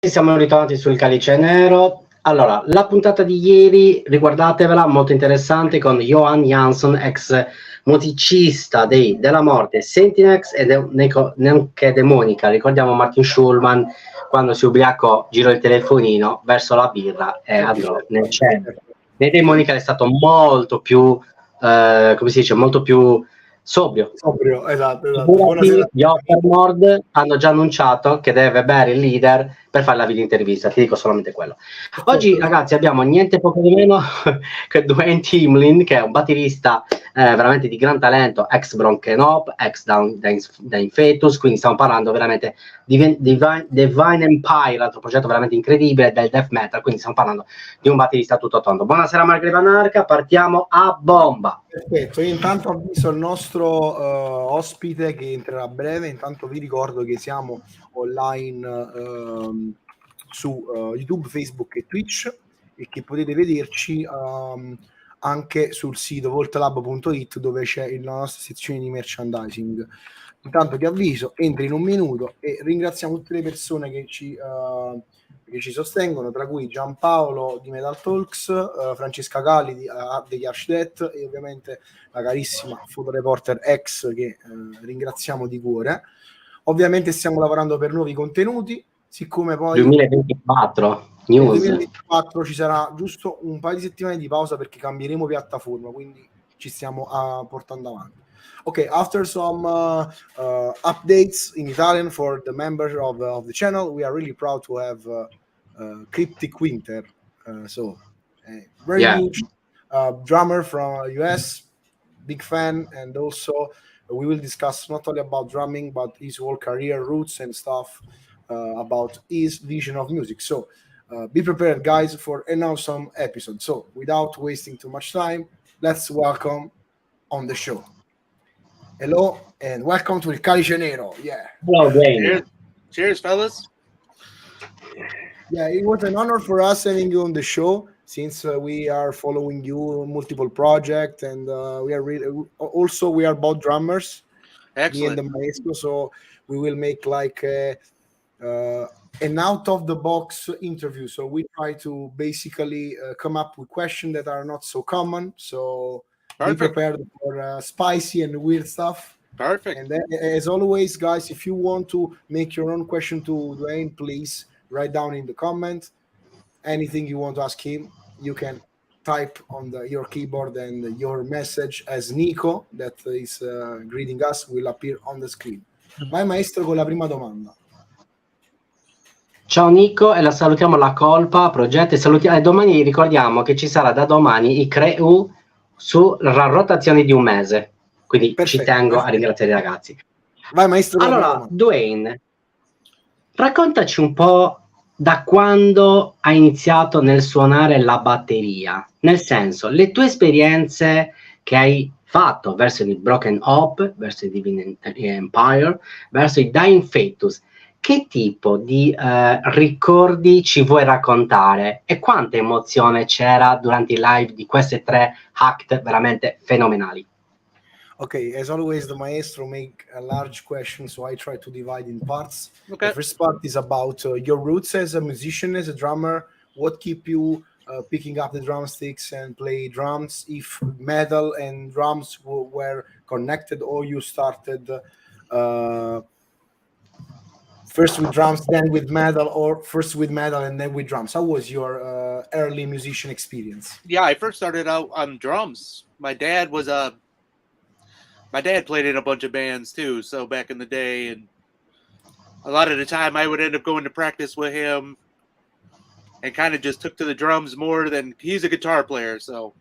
Siamo ritornati sul Calice Nero. Allora, la puntata di ieri, riguardatevela, molto interessante, con Johan Jansson, ex musicista della morte, Sentinex e nonché Demonica. Ricordiamo Martin Schulman, quando si ubriacò, girò il telefonino verso la birra e andò nel cielo. Nei Demonica è stato molto più, come si dice, molto più sobrio. Esatto. Gli Overlord hanno già annunciato che deve bere il leader per fare la videointervista, ti dico solamente quello. Oggi ragazzi abbiamo niente poco di meno che Duane Timlin, che è un batterista veramente di gran talento, ex Bronken Hop, ex Down Fetus, quindi stiamo parlando veramente di Divine Empire, altro progetto veramente incredibile del death metal, quindi stiamo parlando di un batterista tutto tondo. Buonasera Margherita Narca, partiamo a bomba. Perfetto, io intanto avviso il nostro ospite che entrerà a breve. Intanto vi ricordo che siamo online su YouTube, Facebook e Twitch, e che potete vederci anche sul sito voltlab.it, dove c'è la nostra sezione di merchandising. Intanto ti avviso, entri in un minuto, e ringraziamo tutte le persone che ci sostengono, tra cui Giampaolo di Metal Talks, Fransce Kali degli Archdeath, e ovviamente la carissima fotoreporter ex, che ringraziamo di cuore. Ovviamente stiamo lavorando per nuovi contenuti, siccome poi 2024 nel 2024 ci sarà giusto un paio di settimane di pausa perché cambieremo piattaforma, quindi ci stiamo portando avanti. Okay, after some updates in Italian for the members of the channel, we are really proud to have Cryptic Winter, very huge drummer from U.S., big fan, and also we will discuss not only about drumming but his whole career roots and stuff, about his vision of music. So be prepared, guys, for an awesome episode. So without wasting too much time, let's welcome on the show. Hello and welcome to Il Calice Nero. Yeah. Hello, Wayne. Cheers, fellas. Yeah, it was an honor for us having you on the show, since we are following you on multiple projects, and we are both drummers. Excellent. Me and the maestro, so we will make like an out of the box interview. So we try to basically come up with questions that are not so common. So Perfect. Be prepared for spicy and weird stuff. Perfect. And then, as always, guys, if you want to make your own question to Duane, please write down in the comment anything you want to ask him. You can type on your keyboard, and your message as Nico, that is greeting us, will appear on the screen. Vai maestro con la prima domanda. Ciao Nico, e la salutiamo la colpa, progetto, e domani ricordiamo che ci sarà da domani i CREU sulla rotazione di un mese, quindi ci tengo a ringraziare i ragazzi. Vai maestro. Allora, Duane, raccontaci un po' da quando hai iniziato nel suonare la batteria, nel senso, le tue esperienze che hai fatto verso il Broken Hope, verso il Deviant Empire, verso il Dying Fetus. Che tipo di ricordi ci vuoi raccontare e quanta emozione c'era durante i live di queste 3 act veramente fenomenali? Okay, as always, the maestro make a large question, so I try to divide in parts. Okay. The first part is about your roots as a musician, as a drummer. What keep you picking up the drumsticks and play drums? If metal and drums were connected, or you started first with drums, then with metal, or first with metal and then with drums? How was your early musician experience? Yeah, I first started out on drums. My dad played in a bunch of bands too, so back in the day, and a lot of the time I would end up going to practice with him and kind of just took to the drums more than he's a guitar player, so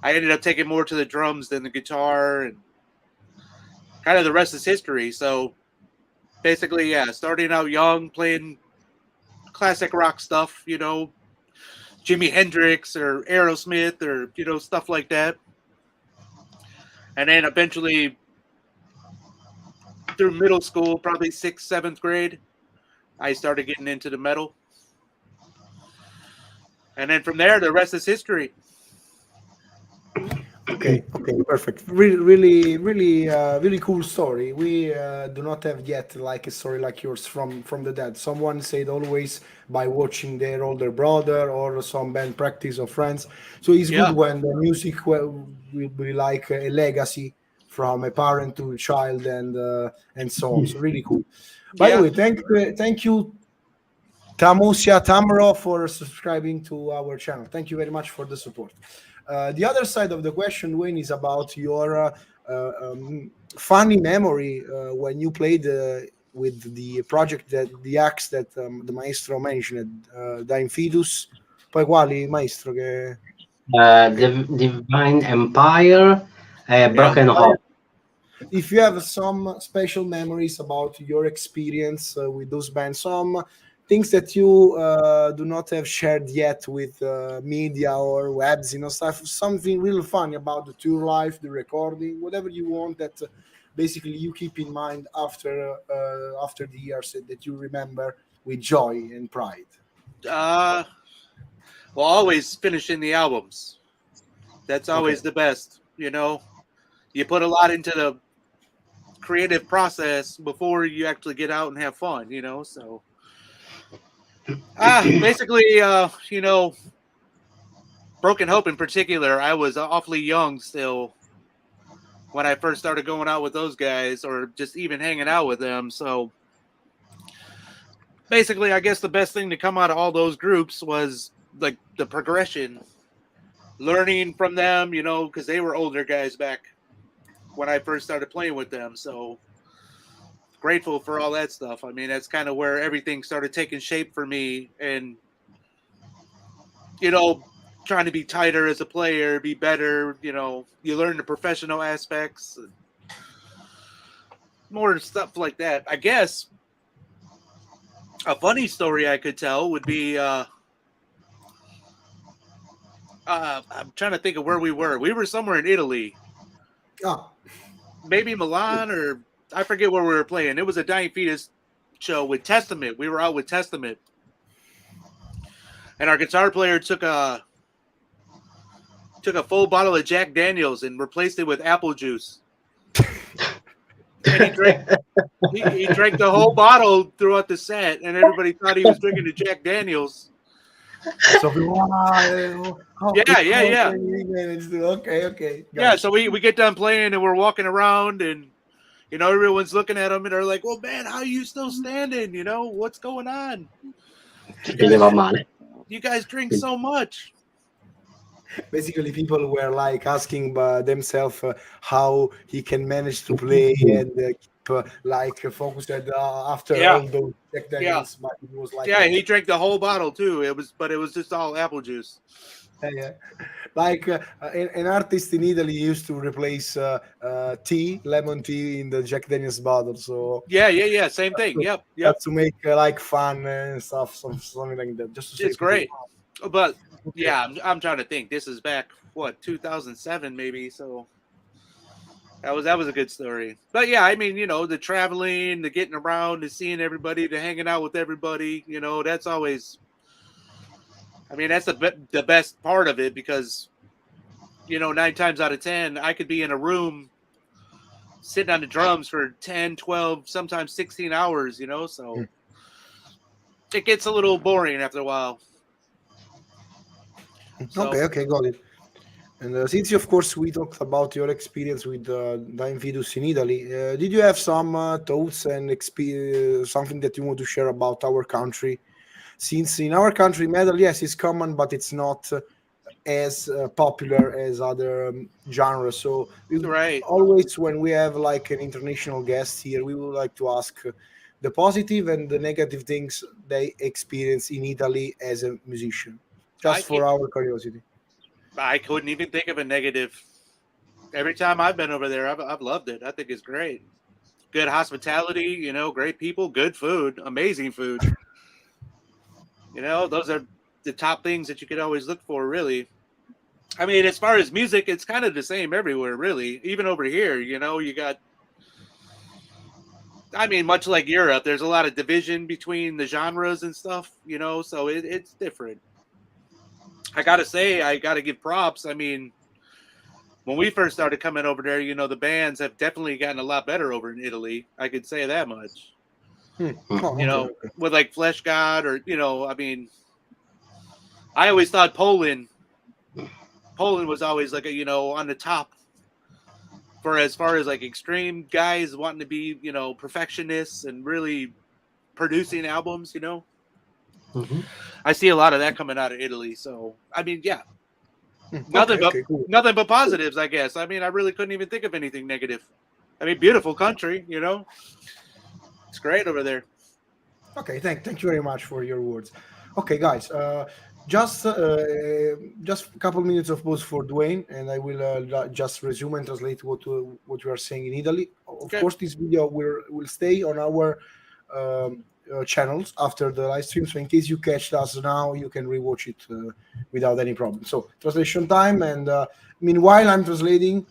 I ended up taking more to the drums than the guitar, and kind of the rest is history. So basically, yeah, starting out young, playing classic rock stuff, you know, Jimi Hendrix or Aerosmith or, you know, stuff like that. And then eventually through middle school, probably 6th, 7th grade, I started getting into the metal. And then from there, the rest is history. Okay, perfect. Really cool story. We do not have yet like a story like yours from the dead. Someone said always by watching their older brother or some band practice or friends. So it's good when the music will be like a legacy from a parent to a child and so on. So really cool. By the way, thank you Tamusia Tamro for subscribing to our channel. Thank you very much for the support. The other side of the question, Wayne, is about your funny memory when you played with the project that the axe that the maestro mentioned, Dying Fetus. Poi quali, maestro? Divine Empire, Broken Heart. If you have some special memories about your experience with those bands, some things that you do not have shared yet with media or webs, stuff, something real fun about the tour life, the recording, whatever you want that basically you keep in mind after the years that you remember with joy and pride. Well, always finishing the albums. That's always the best. You put a lot into the creative process before you actually get out and have fun. So basically, Broken Hope in particular, I was awfully young still when I first started going out with those guys or just even hanging out with them. So basically, I guess the best thing to come out of all those groups was like the progression, learning from them, because they were older guys back when I first started playing with them. So grateful for all that stuff. I mean, that's kind of where everything started taking shape for me, and trying to be tighter as a player, be better. You learn the professional aspects, more stuff like that. I guess a funny story I could tell would be I'm trying to think of where we were. We were somewhere in Italy. Maybe Milan, or I forget where we were playing. It was a Dying Fetus show with Testament. We were out with Testament. And our guitar player took a full bottle of Jack Daniels and replaced it with apple juice. And he drank the whole bottle throughout the set, and everybody thought he was drinking the Jack Daniels. So yeah. Okay. Yeah, so we get done playing and we're walking around, and everyone's looking at him and they're like, "Well, man, how are you still standing? What's going on? You guys drink so much." Basically, people were like asking themselves how he can manage to play and keep focused after all those Jack Daniels. But it was like he drank the whole bottle too. It was just all apple juice. Yeah. Like an artist in Italy used to replace lemon tea in the Jack Daniels bottle. So yeah, same thing. Yep. To make like fun and stuff, something like that. Just to it's great. But yeah, I'm trying to think. This is back 2007 maybe. So that was a good story. But yeah, I mean, the traveling, the getting around, the seeing everybody, the hanging out with everybody. That's always. I mean, that's the best part of it, because 9 times out of 10, I could be in a room sitting on the drums for 10, 12, sometimes 16 hours. So it gets a little boring after a while. So, okay, got it. And since, of course, we talked about your experience with Dying Fetus in Italy, did you have some thoughts and something that you want to share about our country? Since in our country, metal, yes, is common, but it's not as popular as other genres. So always when we have like an international guest here, we would like to ask the positive and the negative things they experience in Italy as a musician. Just for our curiosity. I couldn't even think of a negative. Every time I've been over there, I've loved it. I think it's great. Good hospitality, great people, good food, amazing food. Those are the top things that you could always look for, really. I mean, as far as music, it's kind of the same everywhere, really. Even over here, you got, I mean, much like Europe, there's a lot of division between the genres and stuff, so it's different. I got to say, I got to give props. I mean, when we first started coming over there, you know, the bands have definitely gotten a lot better over in Italy. I could say that much. Oh, You know, with like Flesh God, or, you know, I mean, I always thought Poland was always like a, you know, on the top for as far as like extreme guys wanting to be, you know, perfectionists and really producing albums, you know. I see a lot of that coming out of Italy. So, I mean, yeah, nothing but positives, I guess. I mean, I really couldn't even think of anything negative. I mean, beautiful country, you know. It's great over there. Okay, thank you very much for your words. Okay, guys, just a couple minutes of pause for Duane, and I will just resume and translate what you are saying in Italy. Of course, this video will stay on our channels after the live stream, so in case you catch us now, you can rewatch it without any problem. So translation time, and meanwhile I'm translating.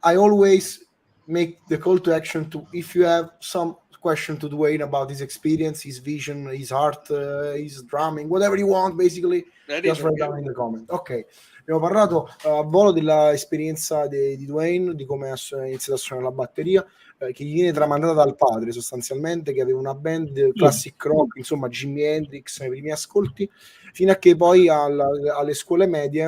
I always make the call to action to, if you have some question to Duane about his experience, his vision, his art, his drumming, whatever you want, basically, just write down in the comment. Ok, abbiamo parlato a volo dell'esperienza di Duane, di come ha iniziato a suonare la batteria, che gli viene tramandata dal padre sostanzialmente, che aveva una band classic rock, insomma Jimi Hendrix nei primi ascolti, fino a che poi alle scuole medie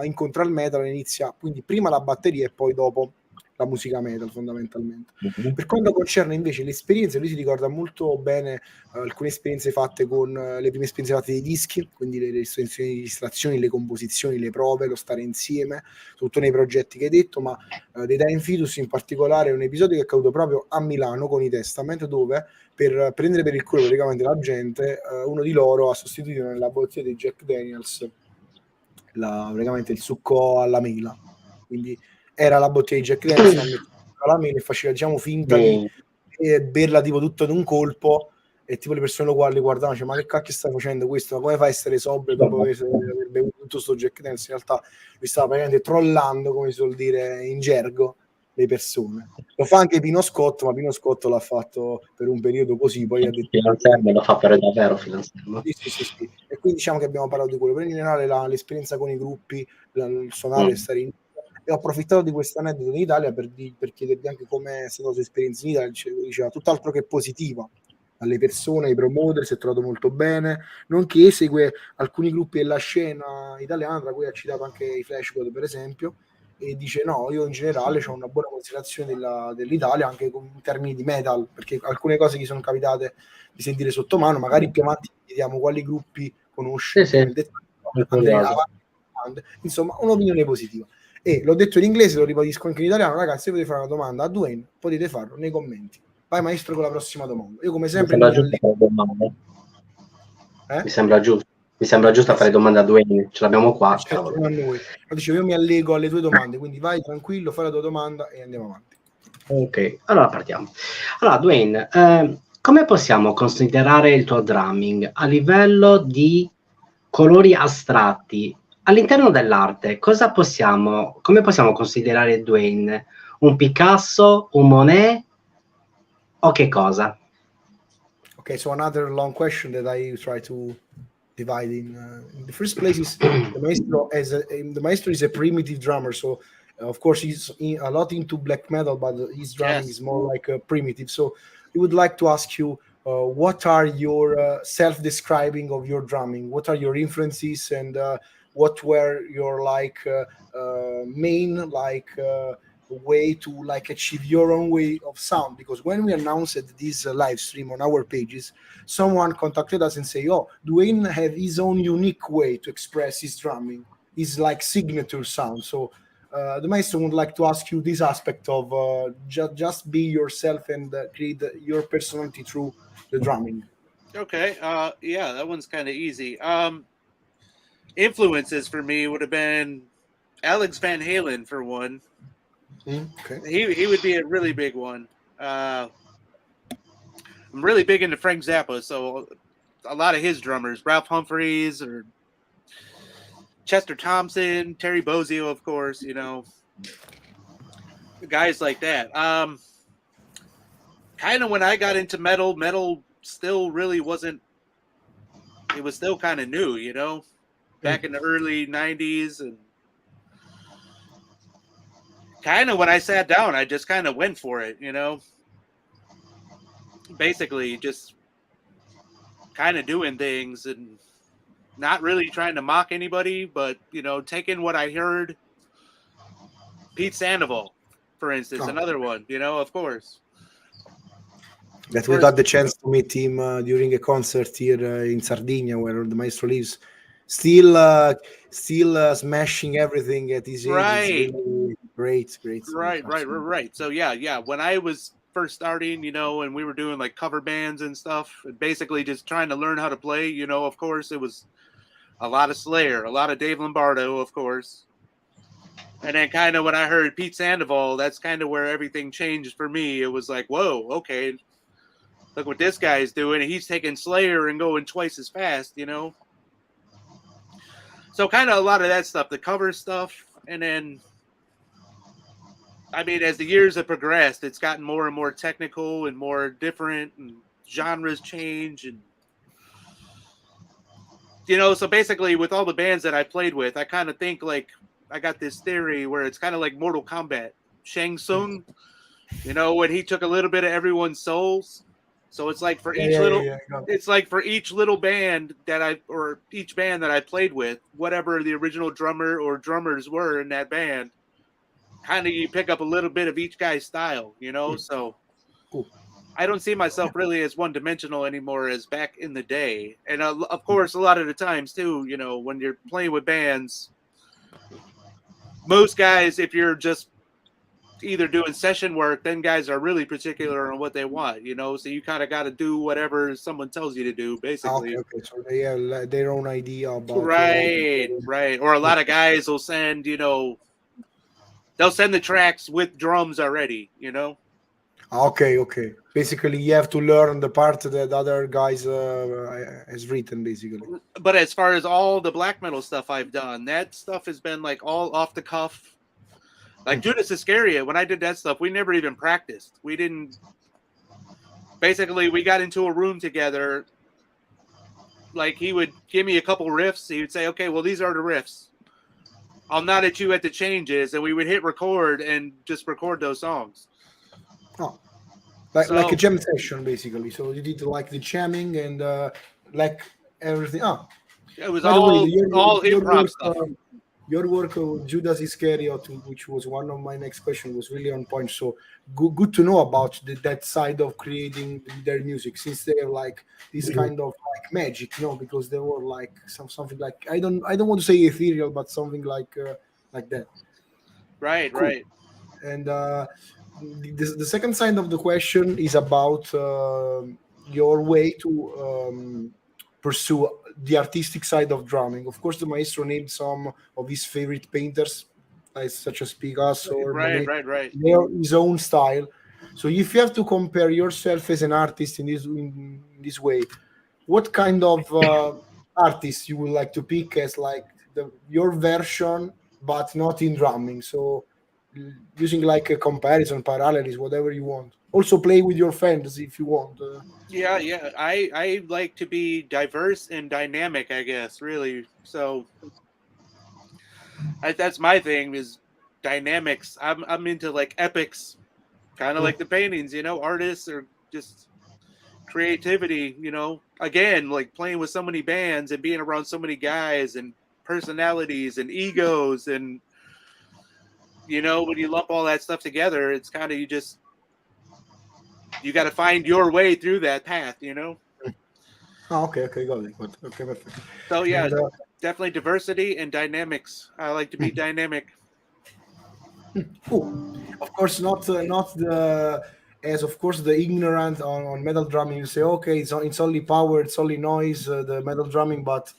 incontra il metal e inizia quindi prima la batteria e poi dopo la musica metal, fondamentalmente. Per quanto concerne invece le esperienze, lui si ricorda molto bene alcune esperienze fatte con le prime esperienze fatte dei dischi, quindi le estensioni di registrazioni, le composizioni, le prove, lo stare insieme, tutto nei progetti che hai detto, ma dei Dying Fetus in particolare è un episodio che è accaduto proprio a Milano con i Testament, dove per prendere per il culo praticamente la gente, uno di loro ha sostituito nella bottiglia di Jack Daniels praticamente il succo alla mela, quindi era la bottiglia di Jack Daniels alla mela e faceva, diciamo, finta di berla tipo tutto in un colpo, e tipo le persone lo guardavano, cioè, ma che cacchio stai facendo questo, ma come fai a essere sobrio dopo aver bevuto tutto sto Jack Daniels? In realtà lui stava praticamente trollando, come si suol dire in gergo, le persone. Lo fa anche Pino Scotto, ma Pino Scotto l'ha fatto per un periodo così, poi ha detto lo fa per davvero Finanziamo. sì. E quindi diciamo che abbiamo parlato di quello, però in generale l'esperienza con i gruppi, il suonare, stare in, e ho approfittato di questo aneddoto in Italia per chiedervi anche com'è stata la sua esperienza in Italia. Diceva tutt'altro che positiva, alle persone, ai promoter si è trovato molto bene, nonché segue alcuni gruppi della scena italiana, tra cui ha citato anche i Flash God per esempio, e dice no, io in generale ho una buona considerazione dell'Italia anche in termini di metal, perché alcune cose gli sono capitate di sentire sotto mano, magari più avanti vediamo quali gruppi conosci, insomma un'opinione positiva. E l'ho detto in inglese, lo ribadisco anche in italiano, ragazzi, se volete fare una domanda a Duane potete farlo nei commenti. Vai maestro con la prossima domanda. Io come sempre mi sembra giusto fare domande a Duane, ce l'abbiamo qua. Certo, a noi. Dicevo, io mi allego alle tue domande, quindi vai tranquillo, fai la tua domanda e andiamo avanti. Ok, allora partiamo. Allora Duane, come possiamo considerare il tuo drumming a livello di colori astratti all'interno dell'arte? Come possiamo considerare Duane? Un Picasso, un Monet o che cosa? Okay, so another long question that I try to divide in the first place is the maestro is a primitive drummer, so of course he's a lot into black metal, but his drumming is more like a primitive. So we would like to ask you, what are your self-describing of your drumming? What are your influences, and what were your main way to achieve your own way of sound? Because when we announced this live stream on our pages, someone contacted us and say, oh, Duane have his own unique way to express his drumming, his signature sound. So the maestro would like to ask you this aspect of just be yourself and create your personality through the drumming. Okay, yeah, that one's kind of easy. Influences for me would have been Alex Van Halen for one. Okay. He would be a really big one. I'm really big into Frank Zappa, so a lot of his drummers, Ralph Humphreys or Chester Thompson, Terry Bozzio, of course, you know, guys like that. Kind of when I got into metal still really wasn't. It was still kind of new, you know, back in the early '90s, and kind of when I sat down, I just kind of went for it, you know. Basically, just kind of doing things and not really trying to mock anybody, but you know, taking what I heard. Pete Sandoval, for instance, another one, you know, of course. That we got the chance to meet him during a concert here in Sardinia, where the maestro lives. Still smashing everything at his age. Right. It's really great. Right. So yeah. When I was first starting, you know, and we were doing like cover bands and stuff, and basically just trying to learn how to play, you know, of course, it was a lot of Slayer, a lot of Dave Lombardo, of course. And then kind of when I heard Pete Sandoval, that's kind of where everything changed for me. It was like, whoa, okay, look what this guy's doing. He's taking Slayer and going twice as fast, you know? So kind of a lot of that stuff, the cover stuff. And then, I mean, as the years have progressed, it's gotten more and more technical and more different, and genres change. And, you know, so basically with all the bands that I played with, I kind of think like, I got this theory where it's kind of like Mortal Kombat. Shang Tsung, you know, when he took a little bit of everyone's souls. So it's like for each it's like for each little band or each band that I played with, whatever the original drummer or drummers were in that band, kind of you pick up a little bit of each guy's style, you know? So I don't see myself really as one dimensional anymore as back in the day. And of course, a lot of the times too, you know, when you're playing with bands, most guys, if you're just either doing session work, then guys are really particular on what they want, you know, so you kind of got to do whatever someone tells you to do, basically. Okay. So they have their own idea about right. Or a lot of guys will send, you know, they'll send the tracks with drums already, you know. Okay. Basically, you have to learn the part that other guys has written, basically. But as far as all the black metal stuff I've done, that stuff has been like all off the cuff. Like Judas Iscariot, when I did that stuff, we never even practiced. We didn't. Basically, we got into a room together. Like, he would give me a couple riffs. He would say, okay, well, these are the riffs. I'll nod at you at the changes. And we would hit record and just record those songs. Oh, like a jam session, basically. So you did like the jamming and like everything. Oh, it was all improv stuff. Your work with Judas Iscariot, which was one of my next questions, was really on point. So good to know about that side of creating their music, since they're like this kind of like magic, you know, because they were like something like I don't want to say ethereal, but something like that. Right. And the second side of the question is about your way to pursue the artistic side of drumming. Of course, the maestro named some of his favorite painters, such as Picasso or Monet. Right. They are his own style. So if you have to compare yourself as an artist in this way, what kind of artist you would like to pick as like your version, but not in drumming? So using like a comparison, parallels, whatever you want. Also play with your fans if you want. Yeah. I like to be diverse and dynamic, I guess, really. So that's my thing, is dynamics. I'm into like epics, kind of like the paintings, you know, artists or just creativity, you know. Again, like playing with so many bands and being around so many guys and personalities and egos, and you know, when you lump all that stuff together, it's kind of you got to find your way through that path, you know. Okay, got it. Okay, perfect. So yeah, definitely diversity and dynamics. I like to be dynamic. Cool. Of course, not the as of course the ignorant on metal drumming. You say, okay, it's only power, it's only noise, the metal drumming, but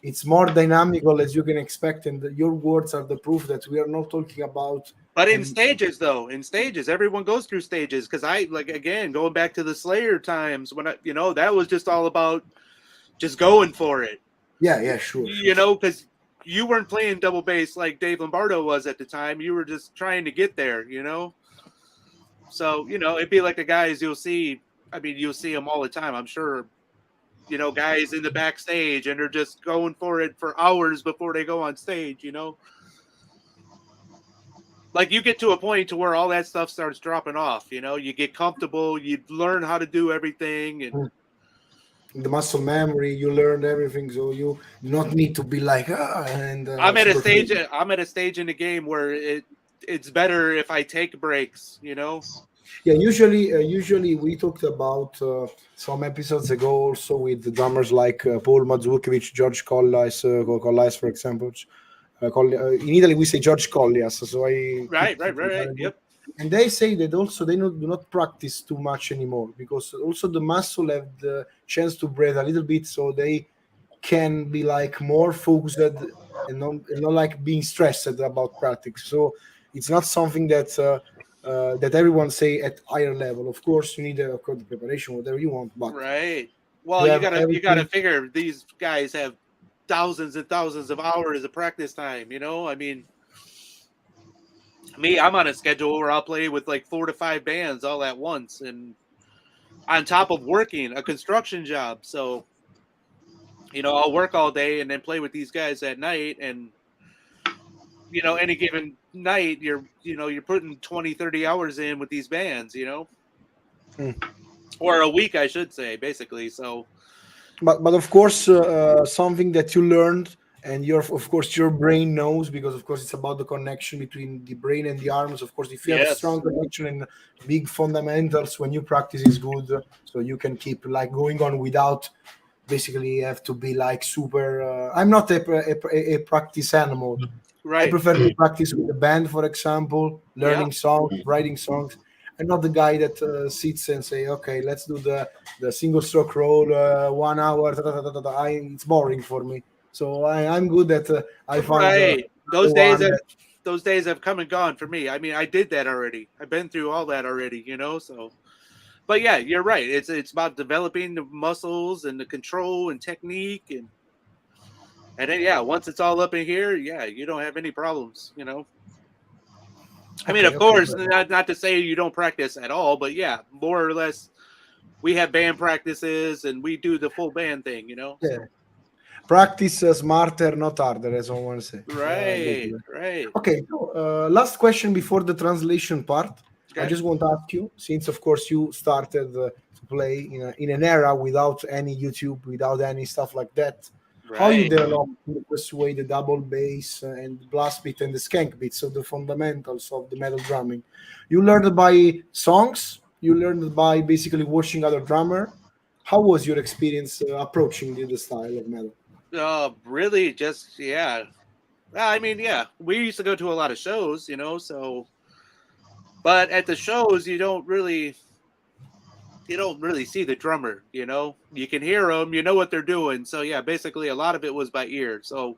it's more dynamical as you can expect, and your words are the proof that we are not talking about. But in stages, though, everyone goes through stages. Because I, like, again, going back to the Slayer times when that was just all about just going for it. Yeah, sure. You know, because you weren't playing double bass like Dave Lombardo was at the time. You were just trying to get there, you know. So, you know, it'd be like the guys you'll see. I mean, you'll see them all the time, I'm sure. You know, guys in the backstage, and they're just going for it for hours before they go on stage, you know. like you get to a point to where all that stuff starts dropping off. You know, you get comfortable, you learn how to do everything, and the muscle memory, you learned everything, so you do not need to be like I'm at a stage. I'm at a stage in the game where it's better if I take breaks. You know. Yeah, usually we talked about some episodes ago also with the drummers like Paul Mazurkiewicz, George Collias, for example. In Italy we say George Collias, so I Right. Yep. and they say that also they do not practice too much anymore because also the muscle have the chance to breathe a little bit, so they can be like more focused and not like being stressed about practice. So it's not something that that everyone say at higher level. Of course, you need the preparation, whatever you want, but right. Well, you gotta figure these guys have thousands and thousands of hours of practice time. You know, I mean, me, I'm on a schedule where I'll play with like 4 to 5 bands all at once, and on top of working a construction job. So, you know, I'll work all day and then play with these guys at night, and you know, any given night you're putting 20, 30 hours in with these bands, you know, or a week, I should say, basically. So, but of course, something that you learned and of course your brain knows, because of course it's about the connection between the brain and the arms. Of course, if you have strong connection and big fundamentals, when you practice is good, so you can keep like going on without basically have to be like super I'm not a practice animal. Right. I prefer to practice with a band, for example, learning songs, writing songs. I'm not the guy that sits and say, okay, let's do the single stroke roll 1 hour. It's boring for me. So I'm good at I find those days have come and gone for me. I mean, I did that already. I've been through all that already, you know. So, but yeah, you're right. It's about developing the muscles and the control and technique, and then once it's all up in here, you don't have any problems, you know. I mean, of course, not to say you don't practice at all, but more or less, we have band practices and we do the full band thing, you know. Yeah. Practice smarter, not harder, as someone say. Right. Okay. So, last question before the translation part. Okay. I just want to ask you, since of course you started to play in an era without any YouTube, without any stuff like that. Right. How you developed in the first way the double bass and the blast beat and the skank beat, so the fundamentals of the metal drumming? You learned by songs? You learned by basically watching other drummer? How was your experience approaching the style of metal? Really just, I mean, we used to go to a lot of shows, you know, so, but at the shows, you don't really see the drummer, you know. You can hear them, you know what they're doing. So basically a lot of it was by ear. So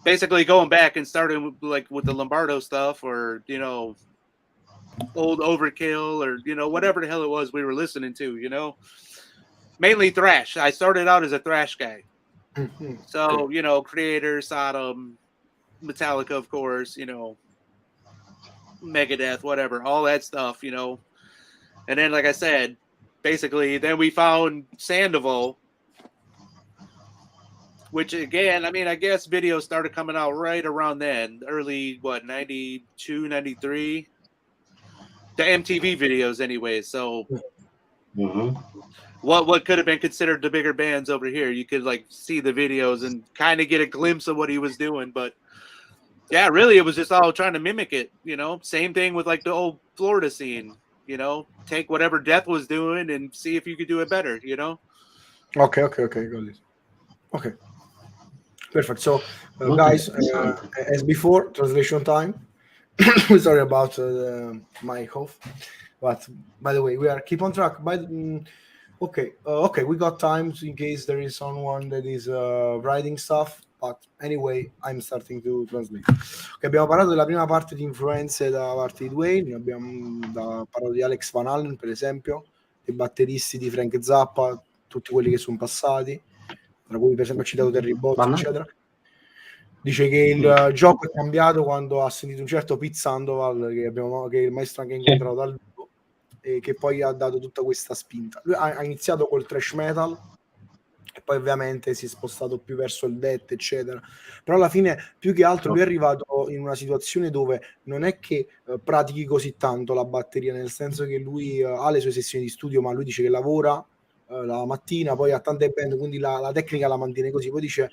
basically going back and starting with the Lombardo stuff, or you know, old Overkill, or you know, whatever the hell it was we were listening to, you know. Mainly thrash. I started out as a thrash guy. So you know, Creator, Sodom, Metallica, of course, you know, Megadeth, whatever, all that stuff, you know. And then, like I said, basically, then we found Sandoval, which again, I mean, I guess videos started coming out right around then, early, 92, 93? The MTV videos anyway. So what could have been considered the bigger bands over here, you could like see the videos and kind of get a glimpse of what he was doing. But really, it was just all trying to mimic it, you know. Same thing with like the old Florida scene. You know, take whatever Death was doing and see if you could do it better, you know? Okay, got it. Okay. Perfect. So, guys, as before, translation time. Sorry about my cough. But, by the way, we are keep on track. Okay, we got time in case there is someone that is writing stuff. But anyway, I'm starting to translate. Okay, abbiamo parlato della prima parte di influenze da parte di Duane, abbiamo parlato di Alex Van Halen, per esempio, dei batteristi di Frank Zappa, tutti quelli che sono passati, tra cui per esempio ha citato Terry Bozzio, eccetera. Dice che il gioco è cambiato quando ha sentito un certo Pete Sandoval, che il maestro anche incontrato dal vivo, e che poi ha dato tutta questa spinta. Lui ha iniziato col thrash metal, e poi ovviamente si è spostato più verso il death, eccetera. Però alla fine, più che altro, lui è arrivato in una situazione dove non è che pratichi così tanto la batteria, nel senso che lui ha le sue sessioni di studio, ma lui dice che lavora la mattina, poi ha tante band, quindi la tecnica la mantiene così. Poi dice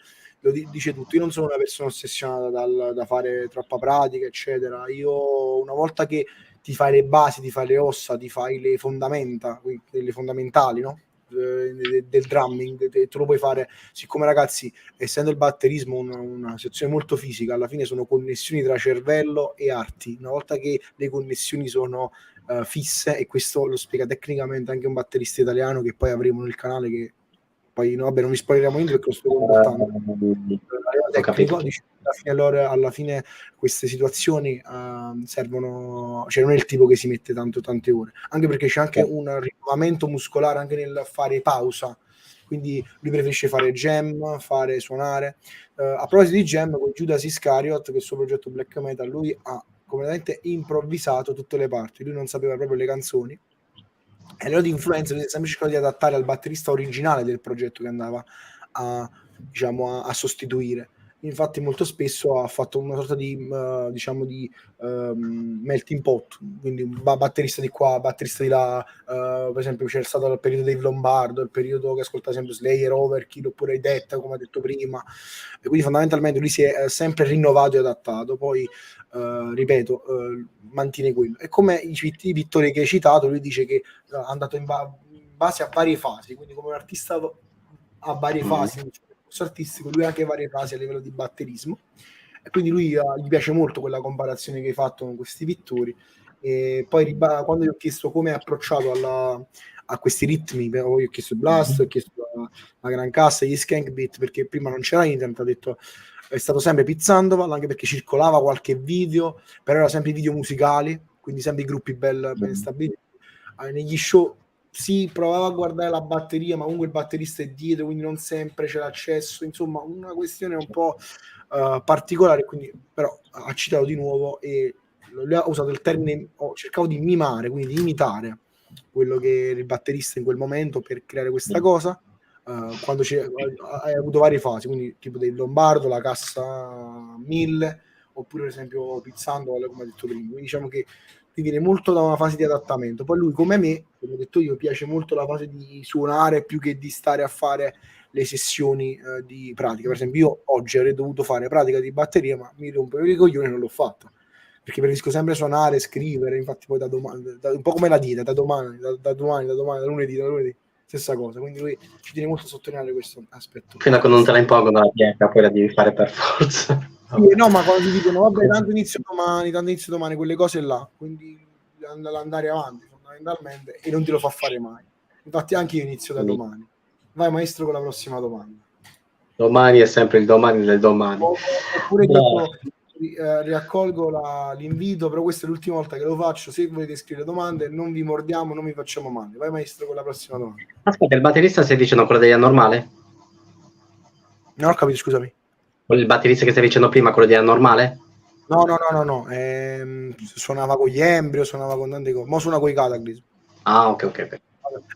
tutto: io non sono una persona ossessionata da fare troppa pratica, eccetera. Io, una volta che ti fai le basi, ti fai le ossa, ti fai le fondamenta, le fondamentali, no? Del drumming, tu lo puoi fare. Siccome, ragazzi, essendo il batterismo una sezione molto fisica, alla fine sono connessioni tra cervello e arti. Una volta che le connessioni sono fisse, e questo lo spiega tecnicamente anche un batterista italiano che poi avremo nel canale, che poi no, vabbè, non vi spoileriamo niente perché lo sto contattando. Tecnico, dice, alla fine queste situazioni servono, cioè non è il tipo che si mette tante ore, anche perché c'è anche un rinnovamento muscolare anche nel fare pausa, quindi lui preferisce fare jam, fare suonare. A proposito di jam, con Judas Iscariot, che è il suo progetto black metal, lui ha completamente improvvisato tutte le parti, lui non sapeva proprio le canzoni, e a livello di influenza lui ha sempre cercato di adattare al batterista originale del progetto che andava a, diciamo, a sostituire. Infatti molto spesso ha fatto una sorta di diciamo di melting pot, quindi un batterista di qua, batterista di là, per esempio c'è stato il periodo Dave Lombardo, il periodo che ascolta sempre Slayer, Overkill, oppure i Death, come ha detto prima, e quindi fondamentalmente lui si è sempre rinnovato e adattato. Poi ripeto, mantiene quello, e come i pittori che hai citato, lui dice che è andato in base a varie fasi, quindi come un artista ha varie fasi nel percorso artistico, lui ha anche varie fasi a livello di batterismo, e quindi lui gli piace molto quella comparazione che hai fatto con questi pittori. E poi quando gli ho chiesto come è approcciato a questi ritmi, io ho chiesto il blast, ho chiesto la gran cassa, gli skank beat, perché prima non c'era internet, ha detto è stato sempre Pizzandoval, anche perché circolava qualche video, però era sempre video musicali, quindi sempre i gruppi ben stabiliti. Negli show si provava a guardare la batteria, ma comunque il batterista è dietro, quindi non sempre c'è l'accesso, insomma una questione un po' particolare, quindi però ha citato di nuovo, e lui ha usato il termine, cercavo di mimare, quindi di imitare quello che il batterista in quel momento per creare questa cosa. Quando hai avuto varie fasi, quindi tipo del Lombardo, la cassa 1000, oppure per esempio Pizzandoval, come ho detto prima. Quindi diciamo che ti viene molto da una fase di adattamento. Poi lui, come me, come ho detto io, piace molto la fase di suonare più che di stare a fare le sessioni di pratica. Per esempio io oggi avrei dovuto fare pratica di batteria, ma mi rompo i coglioni e non l'ho fatta, perché preferisco sempre suonare, scrivere. Infatti poi da domani, un po' come la dieta, da domani, da lunedì, stessa cosa. Quindi lui ci tiene molto a sottolineare questo aspetto. Fino a quando non te la impongono la dieta, poi la devi fare per forza. Sì, no, ma quando ti dicono vabbè, tanto inizio domani, quelle cose là, quindi andare avanti fondamentalmente, e non te lo fa fare mai. Infatti anche io inizio da domani. Vai maestro con la prossima domanda. Domani è sempre il domani del domani. Oppure dico, riaccolgo l'invito, però questa è l'ultima volta che lo faccio. Se volete scrivere domande, non vi mordiamo, non vi facciamo male. Vai maestro con la prossima domanda. Aspetta, il batterista stai dicendo quello degli Anormale? Non ho capito, scusami. Il batterista che stai dicendo prima, quello degli Anormale? No. Suonava con gli Embryo, suonava con tante cose. Mo suona con i Cataclysm. Ah, ok.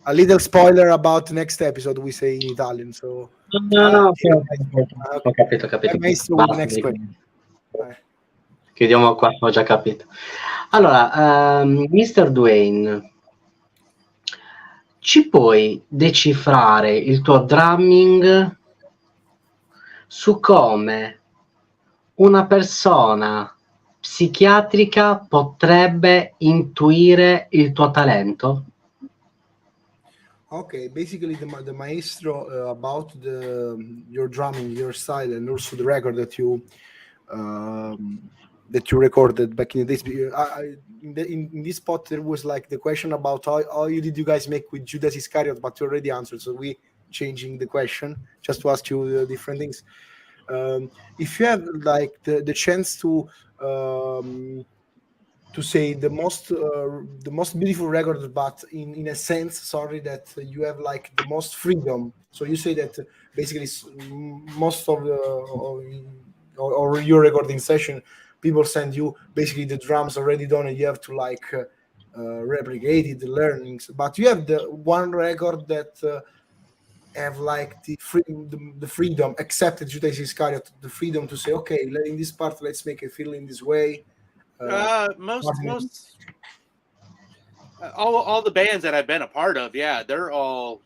A little spoiler about next episode, we say in Italian, so... No, ho capito. Chiudiamo qua, ho già capito. Allora, Mr. Duane, ci puoi decifrare il tuo drumming su come una persona psichiatrica potrebbe intuire il tuo talento? Okay, basically the maestro about your drumming, your style, and also the record that you recorded back in the days. In this spot there was like the question about how did you guys make with Judas Iscariot, but you already answered, so we changing the question just to ask you different things. If you have like the chance to say the most beautiful record, but in a sense, sorry, that you have like the most freedom. So you say that basically most of the or your recording session, people send you basically the drums already done, and you have to like replicate it, the learnings. But you have the one record that have like the freedom, accepted Judas Iscariot, the freedom to say, okay, in this part, let's make it feel in this way. Most all the bands that I've been a part of, yeah, they're all.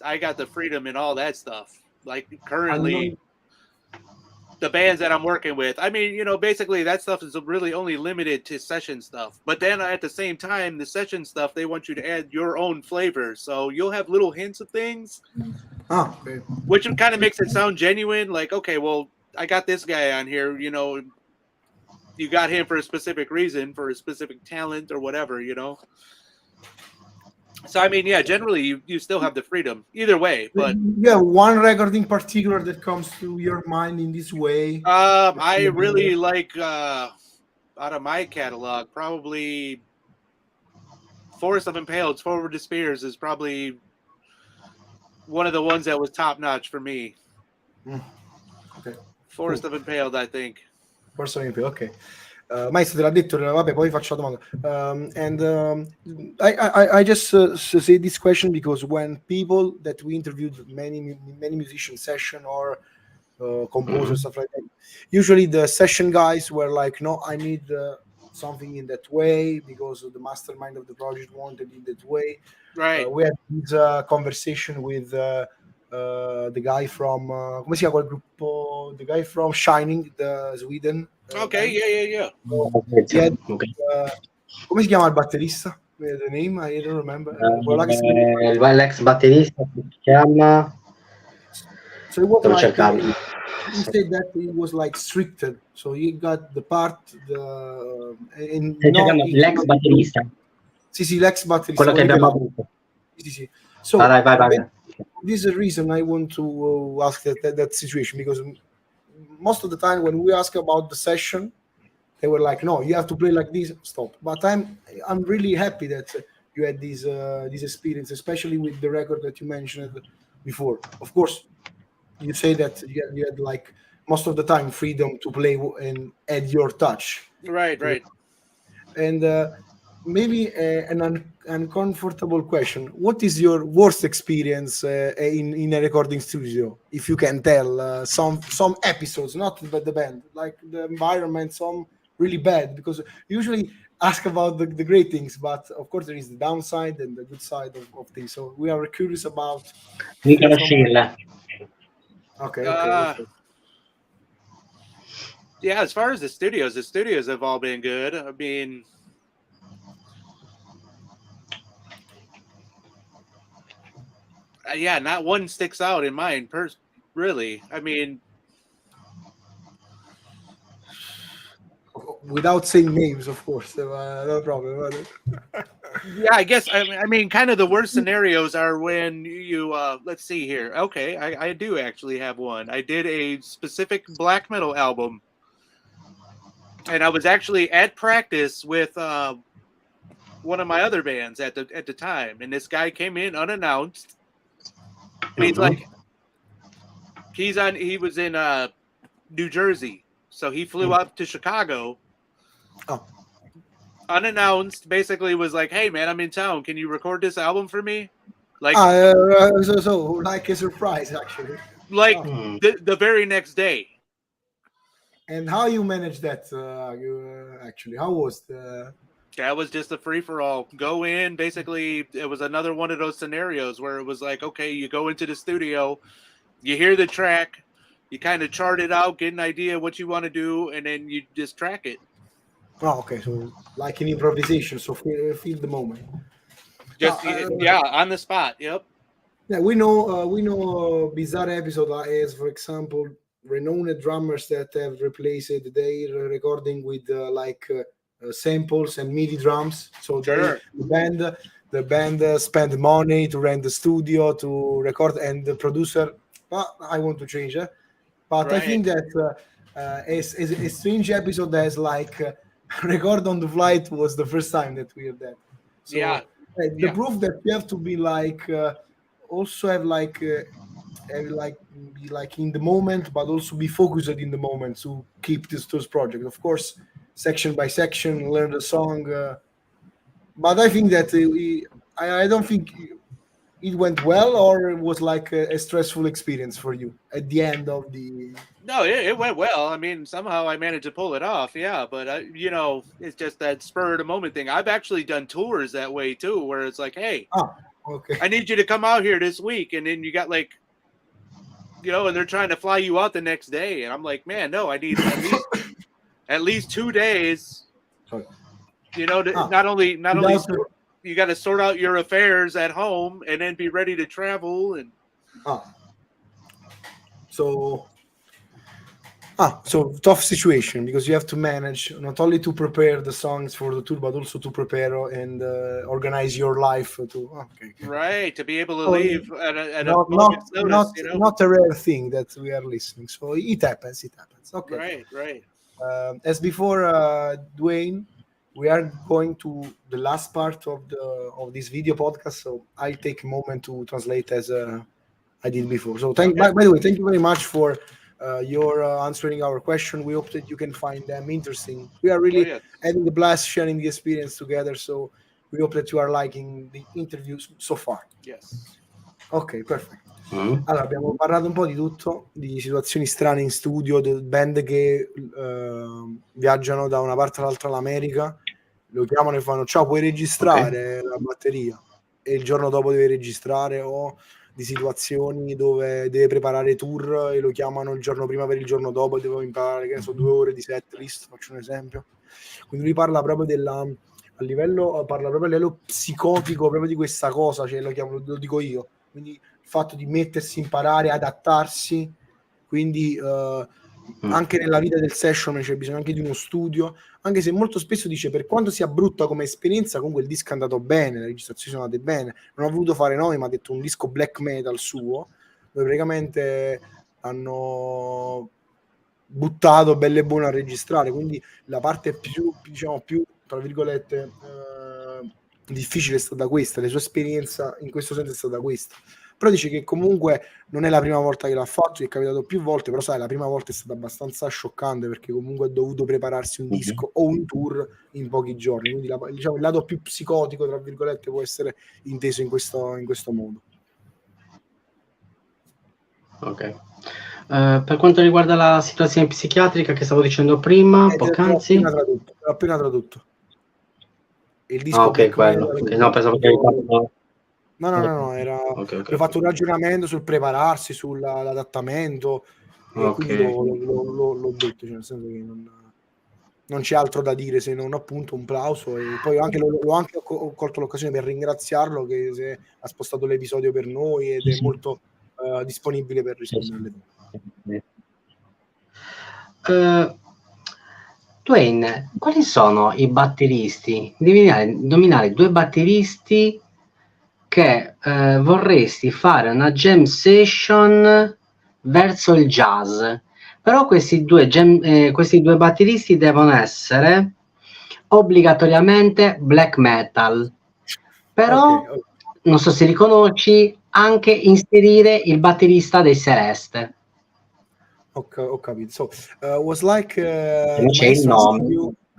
I got the freedom and all that stuff. Like currently, the bands that I'm working with, I mean, basically that stuff is really only limited to session stuff. But then at the same time, the session stuff, they want you to add your own flavor. So you'll have little hints of things, okay. which kind of makes it sound genuine. Like, okay, well, I got this guy on here, you got him for a specific reason, for a specific talent or whatever, So, I mean, yeah, generally you still have the freedom either way, but yeah, one record in particular that comes to your mind in this way. I really like out of my catalog, probably Forest of Impaled, Forward to Spears is probably one of the ones that was top notch for me. Okay. Forest of Impaled, I think. Forest of Impaled, ok. Maestro te l'ha detto, vabbè, poi faccio la domanda. I just say this question because when people that we interviewed, many musician session or composers, stuff like that, usually the session guys were like, no, I need something in that way because the mastermind of the project wanted it that way. Right. We had this conversation with the guy from come si chiama quel gruppo? The guy from Shining, the Sweden. Okay, yeah. Yeah, come si chiama il batterista? The name I don't remember. L'ex batterista si chiama. So it was Devo like cercarlo. he said that he was like stricted, so he got the part. L'ex batterista. Sì, l'ex batterista. Quello che abbiamo avuto. Sì. So vai. This is the reason I want to ask that situation, because most of the time when we ask about the session, they were like, no, you have to play like this, stop. But I'm really happy that you had this experience, especially with the record that you mentioned before. Of course, you say that you had like most of the time freedom to play and add your touch. Right. And maybe an uncomfortable question. What is your worst experience in a recording studio? If you can tell some episodes, not the band, like the environment, some really bad, because usually ask about the great things, but of course there is the downside and the good side of things. So we are curious about. Okay. Yeah, as far as the studios have all been good. I mean, yeah, not one sticks out in mind, really. I mean, without saying names, of course, no problem. Yeah, I guess I mean, kind of the worst scenarios are when you let's see here. Okay, I do actually have one. I did a specific black metal album, and I was actually at practice with one of my other bands at the time, and this guy came in unannounced. And he's like, he was in New Jersey, so he flew up to Chicago. Unannounced, basically was like, hey man, I'm in town, can you record this album for me? Like so like a surprise, actually, like the very next day. And how you managed that? Actually, how was that was just a free-for-all. Go in, basically it was another one of those scenarios where it was like, okay, you go into the studio, you hear the track, you kind of chart it out, get an idea what you want to do, and then you just track it. Oh, okay. So like an improvisation, so feel the moment. Just on the spot. Yep. Yeah, we know bizarre episode as, for example, renowned drummers that have replaced their recording with samples and MIDI drums. So sure. the band spent money to rent the studio to record, and the producer, I want to change it. But right. I think that a strange episode as record on the flight was the first time that we heard that. So the proof that you have to be also have be in the moment, but also be focused in the moment to keep those projects. Of course, section by section, learn the song. But I think that I don't think it went well, or it was like a stressful experience for you at the end of the? No, it went well. I mean, somehow I managed to pull it off. Yeah, but you know, it's just that spur of the moment thing. I've actually done tours that way too, where it's like, hey, Okay, I need you to come out here this week, and then you got like, you know, and they're trying to fly you out the next day, and I'm like, man, no, I need at least 2 days. Sorry. You know, not only you got to sort out your affairs at home and then be ready to travel and. So tough situation, because you have to manage not only to prepare the songs for the tour, but also to prepare and organize your life to. Right, to be able to leave at not, a moment's notice, you know? Not a rare thing that we are listening. So it happens. Okay. Right. As before, Duane, we are going to the last part of this video podcast. So I'll take a moment to translate as I did before. So by the way, thank you very much for your answering our question. We hope that you can find them interesting. We are really having a blast sharing the experience together. So we hope that you are liking the interviews so far. Yes. Ok, perfetto. Allora, abbiamo parlato un po' di tutto, di situazioni strane in studio, band che viaggiano da una parte all'altra all'America, lo chiamano e fanno ciao, puoi registrare la batteria, e il giorno dopo deve registrare, o di situazioni dove deve preparare tour e lo chiamano il giorno prima per il giorno dopo e devo imparare, che ne so, 2 ore di set list, faccio un esempio. Quindi lui parla proprio a livello psicotico, proprio di questa cosa, cioè lo dico io, quindi il fatto di mettersi, imparare, adattarsi, quindi anche nella vita del session c'è bisogno anche di uno studio, anche se molto spesso dice, per quanto sia brutta come esperienza, comunque il disco è andato bene, le registrazioni sono andate bene, non ho voluto fare nomi, ma ha detto un disco black metal suo, dove praticamente hanno buttato belle e buone a registrare, quindi la parte più tra virgolette difficile è stata questa, la sua esperienza in questo senso è stata questa. Però dice che comunque non è la prima volta che l'ha fatto, gli è capitato più volte, però sai, la prima volta è stata abbastanza scioccante, perché comunque ha dovuto prepararsi un disco o un tour in pochi giorni, quindi il lato più psicotico, tra virgolette, può essere inteso in questo modo. Ok. Per quanto riguarda la situazione psichiatrica che stavo dicendo prima, poc'anzi, l'ho appena tradotto. Il disco quello. No, pensavo che No, era ho fatto un ragionamento sul prepararsi, sull'adattamento, e quindi l'ho detto, cioè nel senso che non c'è altro da dire se non appunto un plauso, e poi ho colto l'occasione per ringraziarlo che ha spostato l'episodio per noi ed è molto disponibile per rispondere alle domande. Duane, quali sono i batteristi? Devi nominare 2 batteristi che vorresti fare una jam session verso il jazz, però questi due batteristi devono essere obbligatoriamente black metal, però non so se li conosci, anche inserire il batterista dei Celeste. Ho capito. So was like I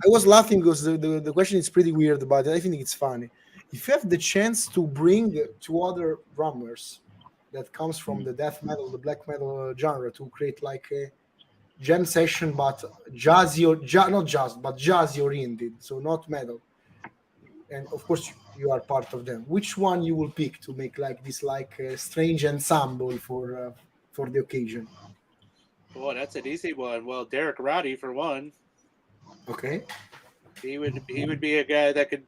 was laughing because the question is pretty weird, but I think it's funny. If you have the chance to bring 2 other drummers that comes from the death metal, the black metal genre, to create like a jam session, but jazzy not jazz, but jazzy oriented, so not metal, and of course you are part of them, which one you will pick to make like this strange ensemble for the occasion? Boy, that's an easy one. Well, Derek Roddy for one. Okay. He would be a guy that could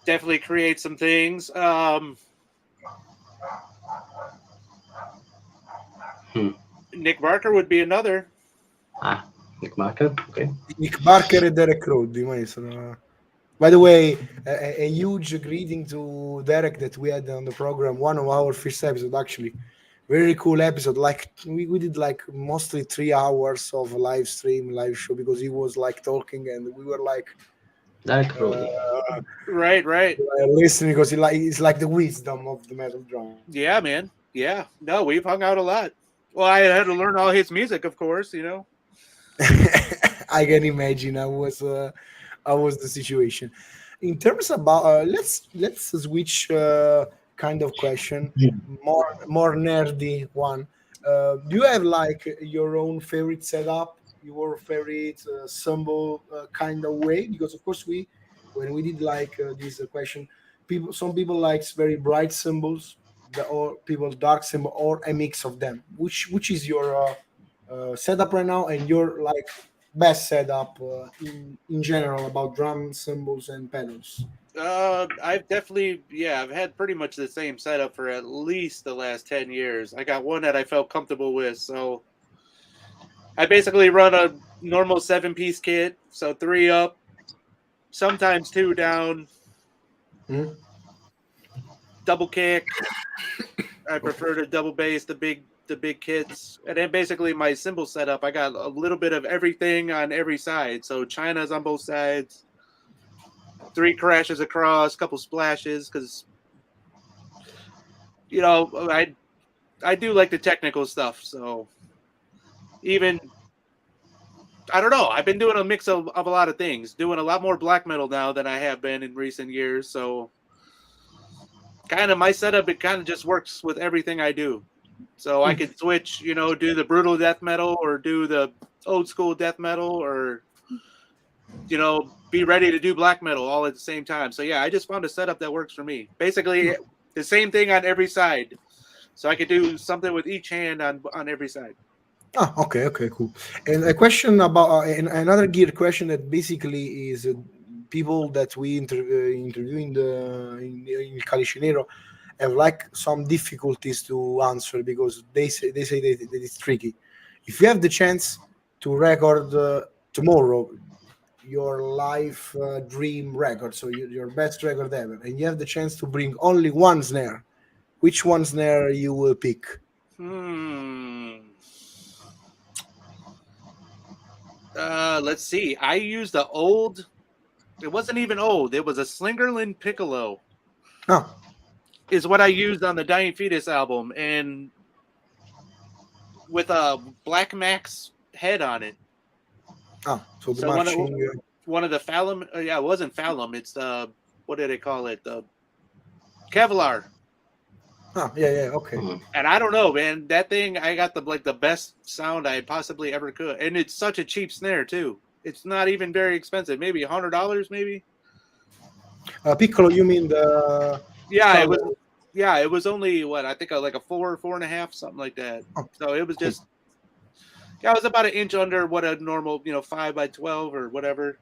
definitely create some things. Nick Barker would be another. Nick Barker, okay. Nick Barker and Derek Roddy. By the way, a huge greeting to Derek that we had on the program, one of our first episodes actually. Very cool episode. Like we did like mostly 3 hours of live show, because he was like talking and we were like right listening, because he's like the wisdom of the metal drum. Yeah, man. Yeah. No, we've hung out a lot. Well, I had to learn all his music, of course, you know. I can imagine I was the situation. in terms about let's switch kind of question, more nerdy one. Do you have like your own favorite setup, your favorite symbol kind of way? Because of course when we did like this question, some people likes very bright symbols, or people dark symbol, or a mix of them. Which is your setup right now, and your like best setup in general about drum cymbals and pedals? I've had pretty much the same setup for at least the last 10 years. I got one that I felt comfortable with. So I basically run a normal 7-piece kit. So 3 up, sometimes 2 down, double kick. I prefer to double bass the big kits. And then basically my cymbal setup, I got a little bit of everything on every side. So China's on both sides. 3 crashes across, couple splashes, because I do like the technical stuff. So even I don't know, I've been doing a mix of a lot of things, doing a lot more black metal now than I have been in recent years. So kind of my setup, it kind of just works with everything I do. So I could switch, do the brutal death metal or do the old school death metal, or be ready to do black metal all at the same time. So yeah, I just found a setup that works for me. Basically the same thing on every side. So I could do something with each hand on every side. Ah, okay, cool. And a question about another gear question that basically is people that we interview in Calice Nero have like some difficulties to answer, because they say that it's tricky. If you have the chance to record tomorrow your life dream record, so your best record ever, and you have the chance to bring only one snare, which one snare you will pick? Let's see. I used the old. It wasn't even old. It was a Slingerland Piccolo. Oh. Is what I used on the Dying Fetus album, and with a Black Max head on it. Oh, so the one of the Phalum. Yeah, it wasn't Phalum. It's the, what did they call it? The Kevlar. Oh, yeah, okay. And I don't know, man. That thing, I got the best sound I possibly ever could, and it's such a cheap snare too. It's not even very expensive. Maybe $100, maybe. Piccolo, you mean the? Yeah, it was only what I think like a 4.5, something like that. Oh. So it was just, it was about an inch under what a normal 5x12 or whatever.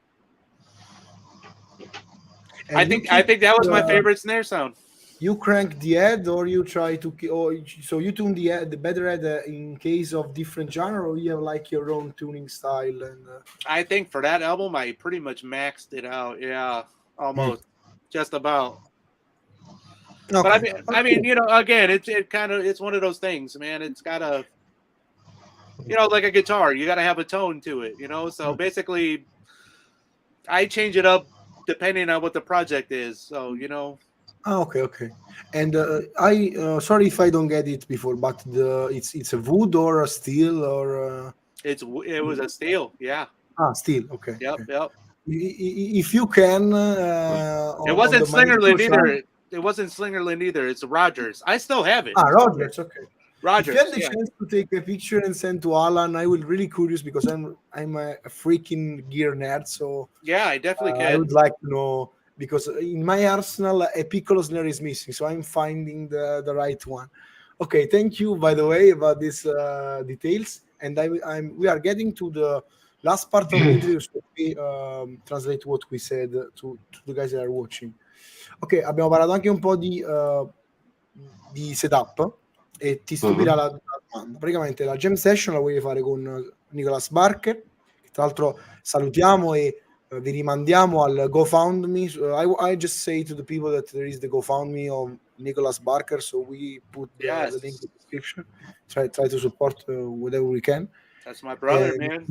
And I think that was my favorite snare sound. You crank the head, or you try to, so you tune the better head in case of different genre, or you have like your own tuning style? And I think for that album, I pretty much maxed it out. Yeah, almost, just about. Okay. But I mean, again, it's one of those things, man. It's gotta, like a guitar, you gotta have a tone to it, So basically, I change it up depending on what the project is. So Okay. And I sorry if I don't get it before, but it's a wood or a steel or it was a steel, yeah. Steel. Okay. Yep. If you can, it wasn't Slingerland either. It wasn't Slingerland either. It's Rogers. I still have it. Rogers. Okay. Rogers. If you had the chance to take a picture and send to Alan, I will really curious, because I'm a freaking gear nerd. So yeah, I definitely can. I would like to know, because in my arsenal a Piccolo snare is missing, so I'm finding the right one. Okay, thank you, by the way, about these details. And we are getting to the last part of the interview, so we translate what we said to the guys that are watching. Ok, abbiamo parlato anche un po' di setup, e ti stupirà la domanda. Praticamente la jam session la voglio fare con Nicholas Barker, che tra l'altro salutiamo, e vi rimandiamo al GoFundMe. I just say to the people that there is the GoFundMe of Nicholas Barker, so we put the link in the description. Try to support whatever we can. That's my brother, man.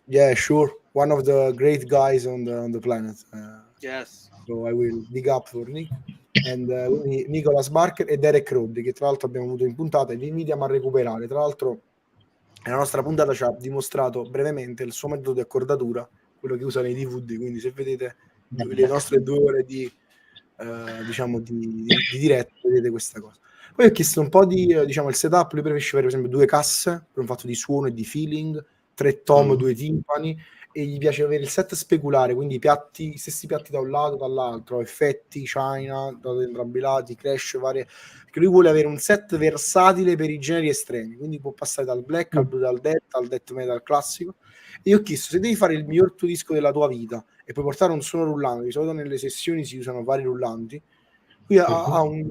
Yeah, sure. One of the great guys on the planet. Yes. So I will big up for Nick. And Nicholas Barker e Derek Roddy, che tra l'altro abbiamo avuto in puntata, e vi invitiamo a recuperare. Tra l'altro nella nostra puntata ci ha dimostrato brevemente il suo metodo di accordatura, quello che usa nei DVD, quindi se vedete le nostre 2 ore di diciamo di diretta, vedete questa cosa. Poi ho chiesto un po' di diciamo il setup. Lui preferisce avere per esempio 2 casse per un fatto di suono e di feeling, 3 tom, 2 timpani, e gli piace avere il set speculare, quindi i stessi piatti da un lato, dall'altro, effetti, china da entrambi i lati, crash varie, perché lui vuole avere un set versatile per i generi estremi, quindi può passare dal black al brutal death al death metal classico. E io ho chiesto: se devi fare il miglior tuo disco della tua vita e puoi portare un suono rullante, di solito nelle sessioni si usano vari rullanti, qui ha un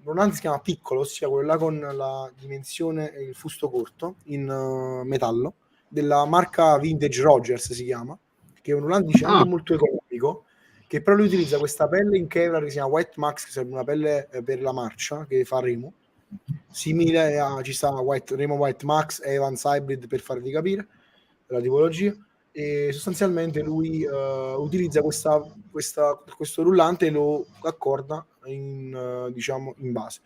rullante che si chiama piccolo, ossia quello là con la dimensione e il fusto corto in metallo, della marca Vintage Rogers si chiama, che è un rullante anche molto economico, che però lui utilizza questa pelle in Kevlar che si chiama White Max, che sarebbe una pelle per la marcia che fa Remo, simile a, ci sta Remo White Max, Evans Hybrid, per farvi capire la tipologia. E sostanzialmente lui utilizza questo rullante e lo accorda diciamo in base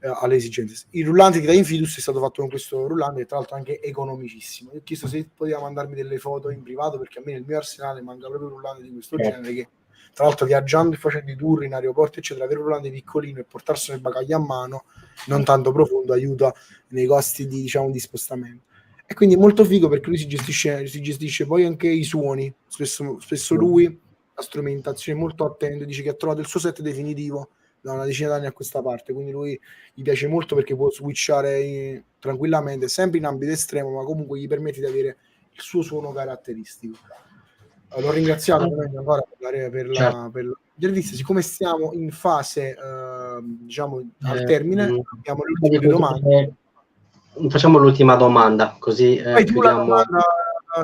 alle esigenze. Il rullante di Dying Fetus è stato fatto con questo rullante, tra l'altro anche economicissimo. Io ho chiesto se poteva mandarmi delle foto in privato, perché a me nel mio arsenale manca proprio un rullante di questo genere, che tra l'altro viaggiando e facendo i tour in aeroporti eccetera, avere un rullante piccolino e portarselo il bagaglio a mano non tanto profondo aiuta nei costi di, diciamo, di spostamento. E quindi è molto figo, perché lui si gestisce poi anche i suoni, spesso lui, la strumentazione, molto attento, dice che ha trovato il suo set definitivo da una decina d'anni a questa parte, quindi lui gli piace molto perché può switchare tranquillamente, sempre in ambito estremo, ma comunque gli permette di avere il suo suono caratteristico. L'ho ringraziato ancora per l'intervista. Siccome stiamo in fase diciamo al termine, abbiamo le ultime 2 domande. Facciamo l'ultima domanda, così Poi tu la chiudiamo. domanda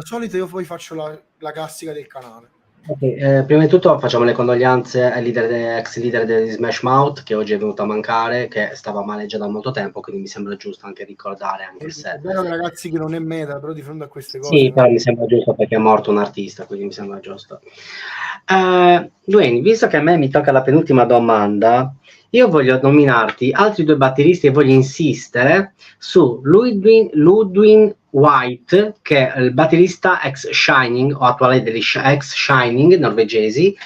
solita, io poi faccio la classica del canale. Okay, prima di tutto facciamo le condoglianze al ex leader di Smash Mouth, che oggi è venuto a mancare, che stava male già da molto tempo, quindi mi sembra giusto anche ricordare anche se... È vero, ragazzi, che non è meta, però di fronte a queste cose... Sì, però mi sembra giusto perché è morto un artista, quindi mi sembra giusto. Duane, visto che a me mi tocca la penultima domanda, io voglio nominarti altri 2 batteristi e voglio insistere su Ludwig White, che è il batterista ex Shining, o attuale degli ex Shining norvegesi,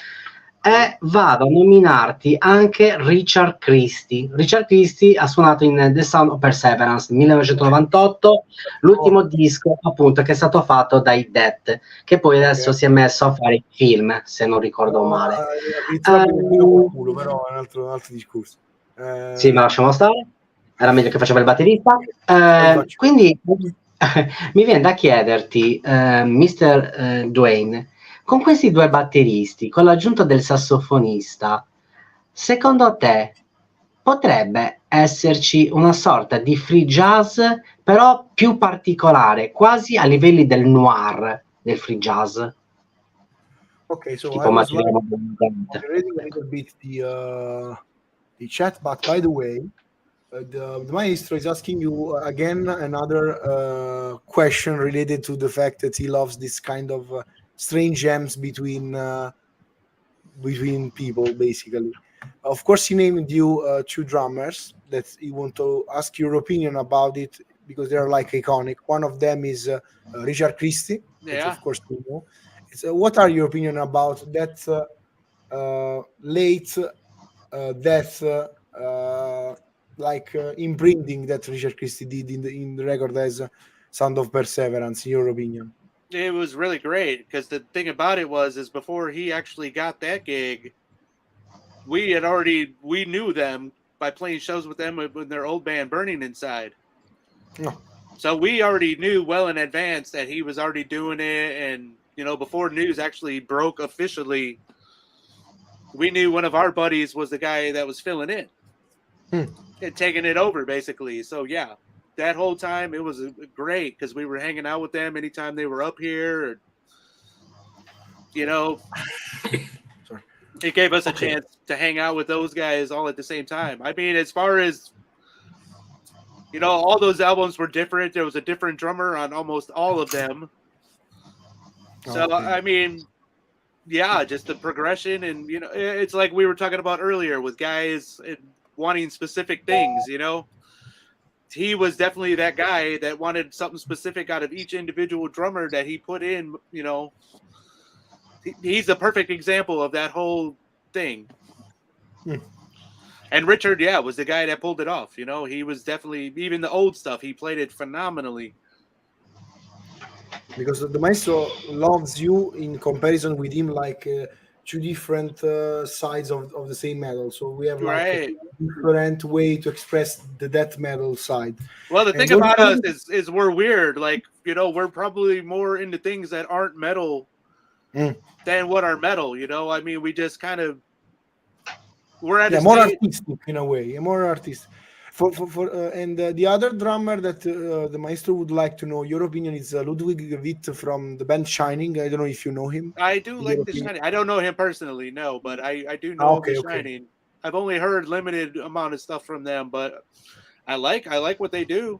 e vado a nominarti anche Richard Christie. Richard Christie ha suonato in The Sound of Perseverance nel 1998, l'ultimo disco appunto che è stato fatto dai Death, che poi adesso si è messo a fare film, se non ricordo male. Però è un altro discorso. Sì, ma lasciamo stare, era meglio che faceva il batterista. Quindi mi viene da chiederti, Mr. Duane, con questi 2 batteristi, con l'aggiunta del sassofonista, secondo te potrebbe esserci una sorta di free jazz, però più particolare, quasi a livelli del noir del free jazz? Ok, so tipo I was reading a little bit the chat, but by the way, the maestro is asking you again another question related to the fact that he loves this kind of strange gems between people, basically. Of course, he named you 2 drummers that he want to ask your opinion about it, because they're like iconic. One of them is Richard Christie, which of course you know. What are your opinion about that late death, imprinting that Richard Christie did in the record as Sound of Perseverance, in your opinion? It was really great, because the thing about it is before he actually got that gig, we knew them by playing shows with them with their old band Burning Inside. No. So we already knew well in advance that he was already doing it, and before news actually broke officially, we knew one of our buddies was the guy that was filling in and taking it over, basically. So yeah, that whole time it was great, because we were hanging out with them anytime they were up here. It gave us a chance to hang out with those guys all at the same time. I mean, as far as all those albums were different. There was a different drummer on almost all of them. So I mean, yeah, just the progression, and it's like we were talking about earlier with guys wanting specific things. He was definitely that guy that wanted something specific out of each individual drummer that he put in. he's the perfect example of that whole thing. Hmm. And Richard, was the guy that pulled it off. You know, he was definitely, even the old stuff, he played it phenomenally. Because the maestro loves you in comparison with him, like two different sides of the same metal. So we have like Right. a different way to express the death metal side. Well, the And thing about us is we're weird. Like, you know, we're probably more into things that aren't metal than what are metal. You know, I mean, we just kind of, we're at a more stage. artistic in a way, more artistic. And the other drummer that the maestro would like to know your opinion is Ludwig Witt from the band Shining. I don't know if you know him. I do like the Shining. I don't know him personally, no, but I do know the Shining. I've only heard limited amount of stuff from them, but I like what they do.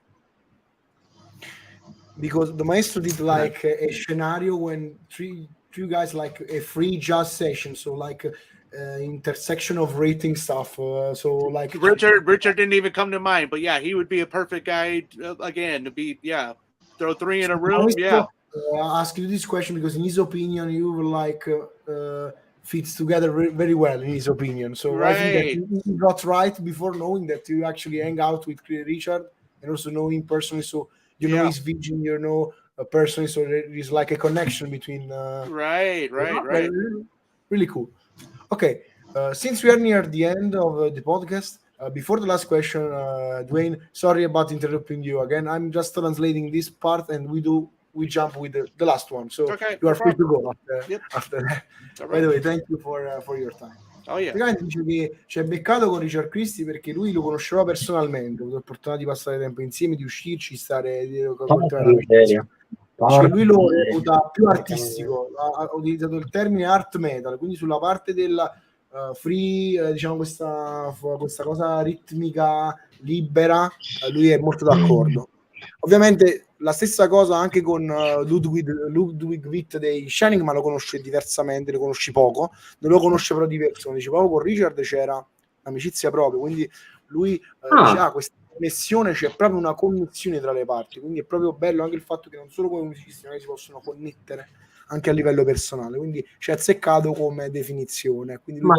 Because the maestro did like a scenario when three guys like a free jazz session, so like intersection of rating stuff. So like Richard didn't even come to mind, but yeah, he would be a perfect guy again to be throw three in a room. Maestro, ask you this question because in his opinion you were like fits together very well in his opinion. So I think that he got right before knowing that you actually hang out with Richard and also know him personally. So you know his vision, you know personally. So there is like a connection between. Right. Really cool. Okay, since we are near the end of the podcast, before the last question, Duane, sorry about interrupting you again. I'm just translating this part, and we jump with the last one. So you are free to go after that. Right. By the way, thank you for your time. Oh, yeah. Dice che ci è beccato con Richard Christie perché lui lo conosceva personalmente, ho avuto l'opportunità di passare tempo insieme, di uscirci, stare lui lo reputa più artistico, ha utilizzato il termine art metal, quindi sulla parte della free, diciamo questa cosa ritmica libera, lui è molto d'accordo. Ovviamente la stessa cosa anche con Ludwig Witt dei Shining, ma lo conosce diversamente, lo conosci poco, non lo conosce però diverso, dice proprio con Richard c'era amicizia proprio, quindi lui dice questa connessione, c'è proprio una connessione tra le parti, quindi è proprio bello anche il fatto che non solo come musicisti magari si possono connettere anche a livello personale, quindi ci è azzeccato come definizione, quindi lui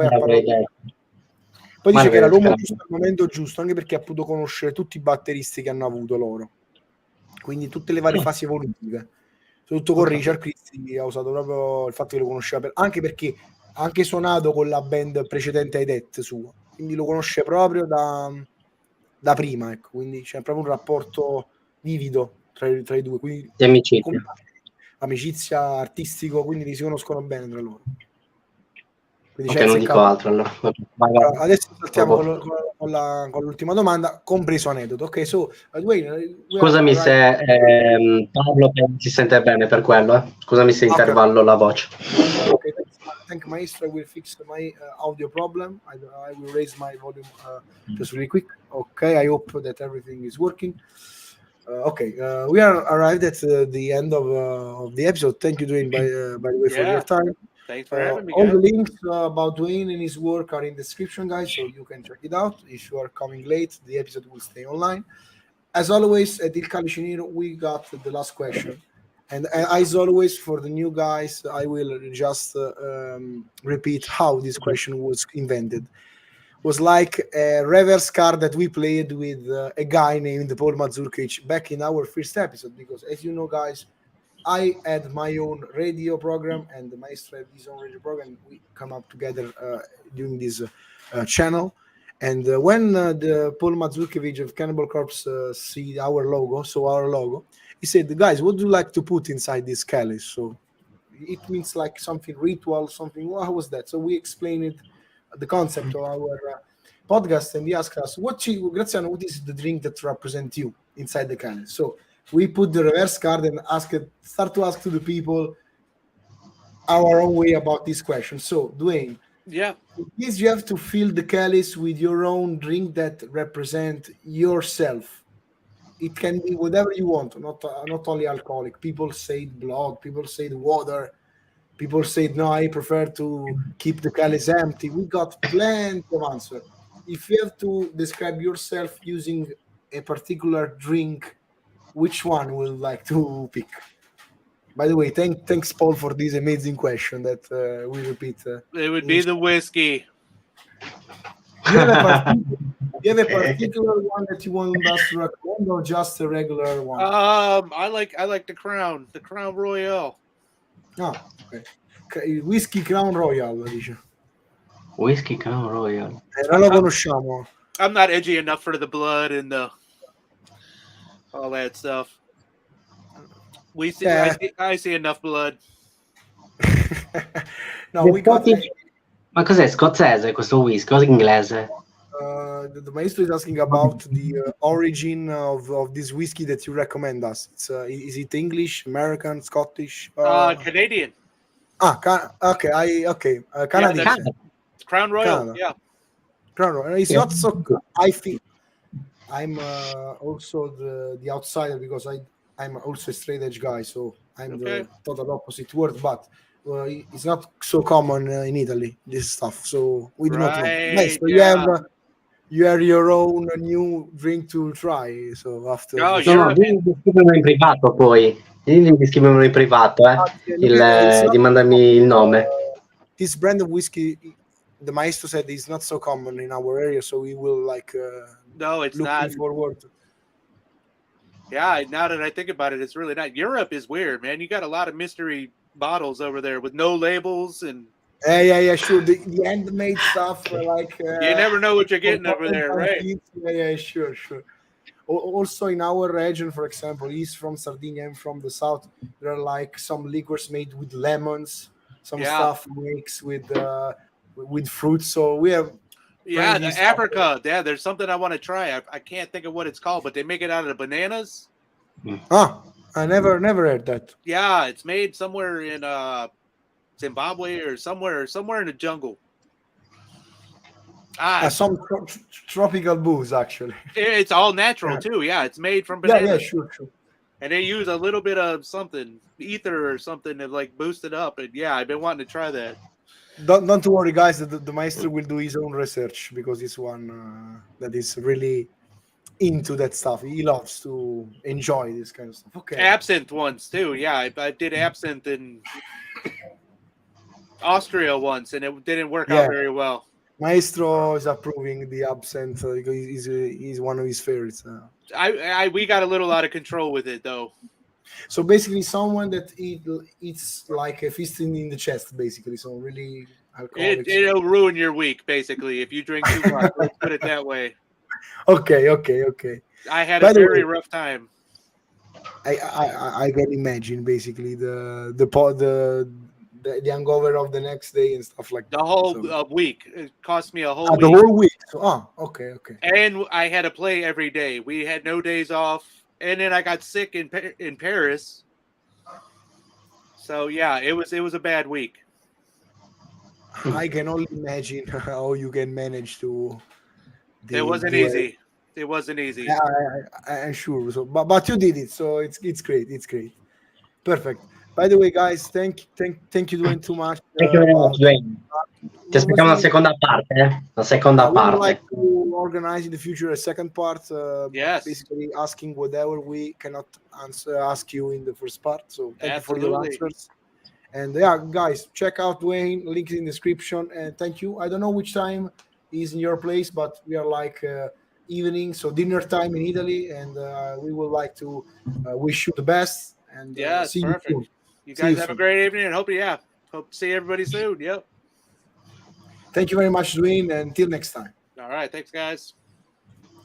poi dice che era l'uomo giusto al momento giusto, anche perché ha potuto conoscere tutti i batteristi che hanno avuto loro, quindi tutte le varie fasi evolutive, soprattutto con Richard Christie ha usato proprio il fatto che lo conosceva anche perché ha anche suonato con la band precedente ai Death suo, quindi lo conosce proprio da prima, ecco, quindi c'è proprio un rapporto vivido tra i due, quindi amicizia artistico, quindi si conoscono bene tra loro. Quindi non dico altro allora. Adesso saltiamo con l'ultima domanda, compreso aneddoto. Ok, so Duane, scusami se Pablo si sente bene per quello. Scusami se intervallo la voce. Okay, thank maestro. I will fix my audio problem. I will raise my volume just really quick. Okay, I hope that everything is working. We are arrived at the end of the episode. Thank you, Duane, by the way, for your time. Thanks for having me, all guys. the links about Duane and his work are in the description, guys, so you can check it out. If you are coming late, the episode will stay online. As always, at Il Calice Nero, we got the last question. And as always, for the new guys, I will just repeat how this question was invented. It was like a reverse card that we played with a guy named Paul Mazurkic back in our first episode, because as you know, guys, I had my own radio program and the maestro had his own radio program. We come up together during this channel. And when the Paul Mazurkiewicz of Cannibal Corpse see our logo, he said, guys, what do you like to put inside this Calice? So it means like something ritual, something, how was that? So we explained it, the concept of our podcast, and he asked us, Graziano, what is the drink that represents you inside the Calice? So we put the reverse card and start to ask to the people our own way about this question. So, Duane, you have to fill the Calice with your own drink that represent yourself. It can be whatever you want, not only alcoholic. People say blood, people say water, people say no, I prefer to keep the Calice empty. We got plenty of answers. If you have to describe yourself using a particular drink, which one would like to pick? By the way, thanks Paul for this amazing question that we repeat. It would be the whiskey. Do you have a particular one that you want us to recommend, or just a regular one? I like the Crown Royale. Ah, ok. Whisky Crown Royal, dice. Whisky Crown Royal. Non lo conosciamo. I'm not edgy enough for the blood and all that stuff. I see enough blood. No, we got. Ma cos'è scozzese questo whisky? Cosa inglese? The maestro is asking about the origin of this whiskey that you recommend us. Is it English, American, Scottish? Canadian. Okay. Canadian. Yeah, Crown Royal. Canada. Yeah. Crown Royal. It's not so good. I think I'm also the outsider because I'm also a straight edge guy, so I'm the total opposite word. But it's not so common in Italy, this stuff. So we do not know. Nice. So you have your own new drink to try. So after. No, devi scrivermelo in privato poi. Devi scrivermelo in privato, di mandarmi il nome. This brand of whiskey, the maestro said, is not so common in our area, so we will no, it's looking not. Forward. Yeah, now that I think about it, it's really not. Europe is weird, man. You got a lot of mystery bottles over there with no labels and. Yeah, sure. The handmade stuff, you never know what you're getting over there, right? Yeah, sure. Also, in our region, for example, he's from Sardinia and from the south. There are some liquors made with lemons, some stuff mixed with fruit. So we have. Yeah, the Africa. Yeah, there's something I want to try. I can't think of what it's called, but they make it out of the bananas. I never heard that. Yeah, it's made somewhere in Zimbabwe or somewhere in the jungle. Some tropical booze, actually. It's all natural too. Yeah, it's made from bananas. Yeah, sure. And they use a little bit of something, ether or something, to boost it up. And yeah, I've been wanting to try that. Don't worry, guys. The maestro will do his own research because he's one that is really into that stuff. He loves to enjoy this kind of stuff. Okay. Absinthe once too. Yeah, I did absinthe in Austria once, and it didn't work out very well. Maestro is approving the absinthe because he's one of his favorites. We got a little out of control with it though. So basically, someone that eats like a fist in the chest, basically. So really, it'll ruin your week, basically, if you drink too much. Let's put it that way. Okay. I had a very rough time. I can imagine basically the hangover of the next day and stuff like that. The whole week. It cost me a whole week. The whole week. So, okay. And I had to play every day. We had no days off. And then I got sick in Paris. So yeah, it was a bad week. I can only imagine how you can manage to. It wasn't easy. It wasn't easy. I'm sure. So, but you did it, so it's great. It's great. Perfect. By the way, guys, thank you Duane too much. Thank you very much, Duane. Ti aspettiamo una seconda parte. La seconda parte. I would like to organize in the future a second part. Yes. Basically asking whatever we cannot ask you in the first part. So thank you for your answers. And yeah, guys, check out Duane. Link in the description. And thank you. I don't know which time is in your place, but we are evening, so dinner time in Italy, and we would like to wish you the best. And see perfect. You soon. You guys have a great evening, and hope to see everybody soon. Yep. Thank you very much, Duane, and until next time. All right, thanks, guys.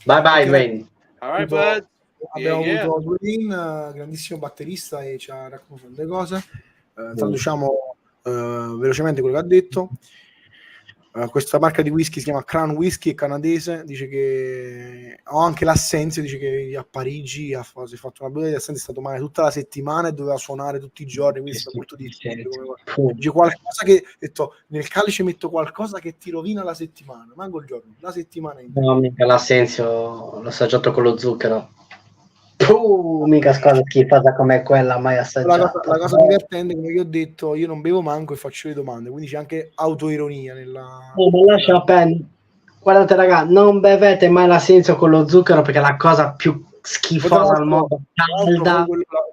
Bye, Duane. All right, bud. Abbiamo avuto Duane, grandissimo batterista, e ci ha raccontato delle cose. Traduciamo velocemente quello che ha detto. Questa marca di whisky si chiama Crown Whisky, è canadese. Dice che ho anche l'assenzio, dice che a Parigi si è fatto una bottiglia di assenzio, è stato male tutta la settimana e doveva suonare tutti i giorni, quindi è molto difficile. Dice qualcosa che detto, nel calice metto qualcosa che ti rovina la settimana, manco il giorno, la settimana intera. No, mica l'assenzio l'ho assaggiato con lo zucchero. Mica cosa schifosa come quella mai assaggiata. La cosa divertente, come vi ho detto, io non bevo manco e faccio le domande, quindi c'è anche autoironia nella. Ma lascia appena. Guardate, raga, non bevete mai l'assenzio con lo zucchero perché è la cosa più schifosa al mondo. Calda.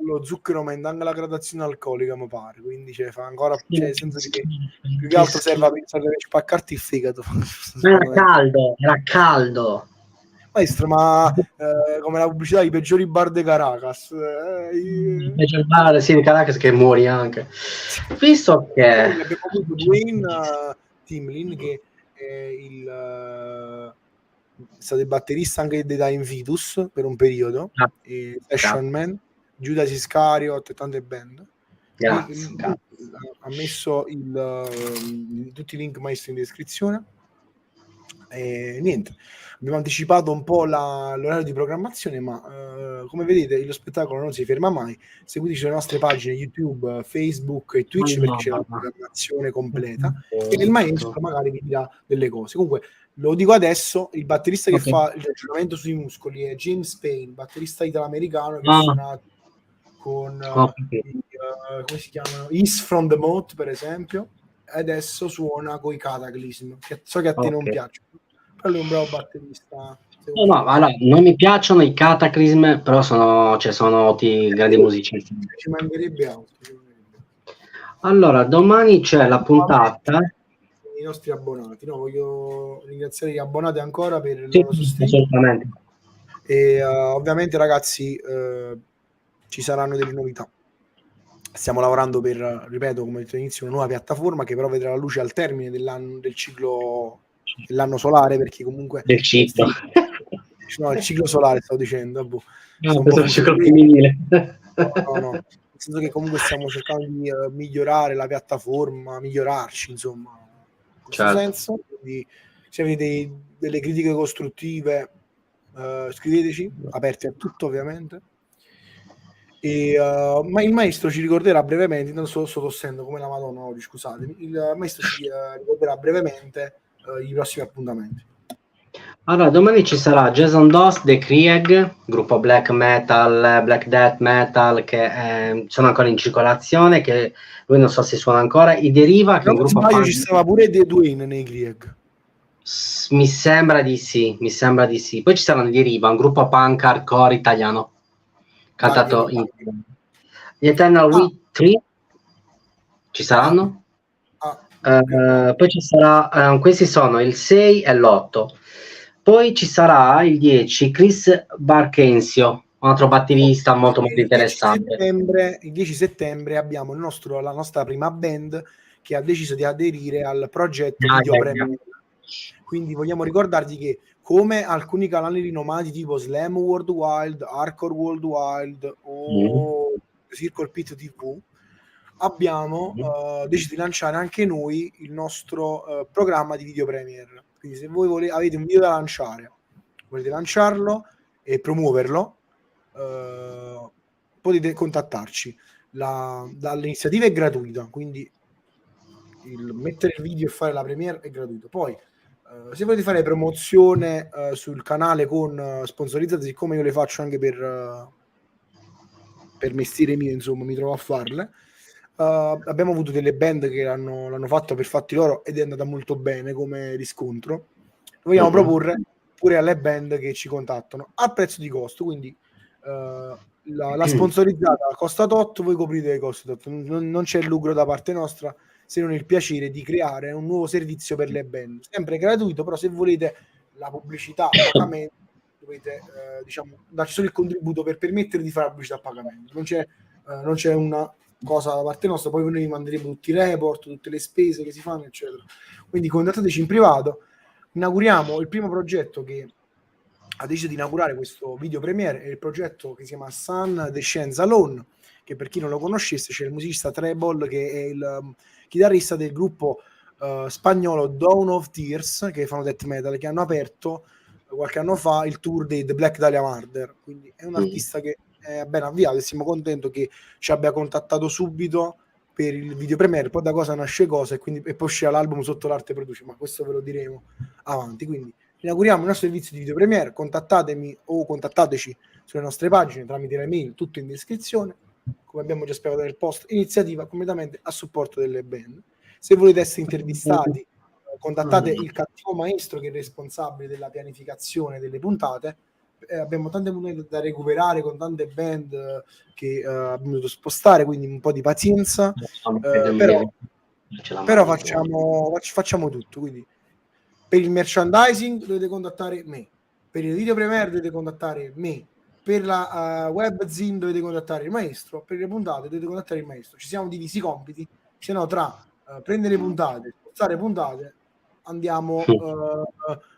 lo zucchero aumenta anche la gradazione alcolica, mi pare, quindi cioè, fa ancora, cioè, nel senso che più che altro serve per spaccarti il fegato. Era caldo. Maestro, ma come la pubblicità i peggiori bar de Caracas, Invece il bar sì, di Caracas che muori anche. Visto che abbiamo avuto Duane Timlin, che è è stato il batterista anche dei Dying Fetus per un periodo, Session Man, Judas Iscariot e tante band. grazie. Ha messo tutti i link maestri in descrizione. E niente, abbiamo anticipato un po' l'orario di programmazione, ma come vedete lo spettacolo non si ferma mai. Seguiteci sulle nostre pagine YouTube, Facebook e Twitch, perché c'è la programmazione completa e il maestro magari vi dirà delle cose. Comunque lo dico adesso, il batterista che fa il ragionamento sui muscoli è James Payne, batterista italo-americano che ha suonato con come si chiamano? East from the Moat, per esempio. Adesso suona con i Cataclysm, che so che a te non piacciono, però lui è un bravo batterista. No, allora, non mi piacciono i Cataclysm, però sono grandi musicisti. Ci mancherebbe altro. Allora, domani c'è la puntata. I nostri abbonati, no? Voglio ringraziare gli abbonati ancora per il loro sostegno. Assolutamente. E ovviamente, ragazzi, ci saranno delle novità. Stiamo lavorando per, ripeto, come detto all'inizio, una nuova piattaforma che però vedrà la luce al termine del ciclo dell'anno solare, perché comunque del ciclo. No, il ciclo solare stavo dicendo. Il ciclo femminile. No. Nel senso che comunque stiamo cercando di migliorare la piattaforma, migliorarci, insomma, in questo senso. Quindi, se avete delle critiche costruttive, scriveteci, aperti a tutto, ovviamente. Ma il maestro ci ricorderà brevemente, intanto sto tossendo come la Madonna oggi, scusatemi, il maestro ci ricorderà brevemente i prossimi appuntamenti. Allora, domani ci sarà Jason Doss dei Krieg, gruppo black metal, black death metal, che sono ancora in circolazione, che lui non so se suona ancora. I Deriva, che è un gruppo punk. Ci stava pure Duane nei Krieg. Mi sembra di sì. Poi ci saranno i Deriva, un gruppo punk hardcore italiano, cantato in gli Eternal We 3 ci saranno. Poi ci sarà, questi sono il 6 e l'8. Poi ci sarà il 10 Chris Barkensio, un altro batterista molto interessante. Il 10 settembre abbiamo la nostra prima band che ha deciso di aderire al progetto Video Premiere. Quindi vogliamo ricordarvi che, come alcuni canali rinomati tipo Slam World Wild, Hardcore World Wild o Circle Pit TV, abbiamo deciso di lanciare anche noi il nostro programma di video premiere. Quindi se voi avete un video da lanciare, volete lanciarlo e promuoverlo, potete contattarci. L'iniziativa è gratuita, quindi mettere il video e fare la premiere è gratuito. Poi se volete fare promozione sul canale con sponsorizzate, siccome io le faccio anche per mestiere mio, insomma, mi trovo a farle. Abbiamo avuto delle band che l'hanno fatto per fatti loro ed è andata molto bene come riscontro. Vogliamo proporre pure alle band che ci contattano al prezzo di costo, quindi la sponsorizzata costa tot, voi coprite i costi tot. Non c'è lucro da parte nostra, se non il piacere di creare un nuovo servizio per le band, sempre gratuito, però se volete la pubblicità a pagamento dovete darci solo il contributo per permettere di fare la pubblicità a pagamento. Non c'è una cosa da parte nostra, poi noi vi manderemo tutti i report, tutte le spese che si fanno, eccetera. Quindi contattateci in privato. Inauguriamo il primo progetto che ha deciso di inaugurare questo video premiere, è il progetto che si chiama Sun The Science Alone, che per chi non lo conoscesse c'è il musicista Treble, che è il chitarrista del gruppo spagnolo Dawn of Tears, che fanno death metal, che hanno aperto qualche anno fa il tour dei The Black Dahlia Murder. Quindi è un artista che è ben avviato e siamo contenti che ci abbia contattato subito per il video premiere. Poi da cosa nasce cosa, e poi uscirà l'album sotto l'arte produce, ma questo ve lo diremo avanti. Quindi inauguriamo il nostro servizio di video premiere, contattatemi o contattateci sulle nostre pagine tramite le mail, tutto in descrizione, come abbiamo già spiegato nel post. Iniziativa completamente a supporto delle band. Se volete essere intervistati, contattate il cattivo maestro, che è responsabile della pianificazione delle puntate, abbiamo tante puntate da recuperare con tante band che abbiamo dovuto spostare, quindi un po' di pazienza, però facciamo tutto. Quindi per il merchandising dovete contattare me, per il video premiere dovete contattare me, per la webzine dovete contattare il maestro, per le puntate dovete contattare il maestro. Ci siamo divisi i compiti, se no tra prendere puntate, spostare puntate, andiamo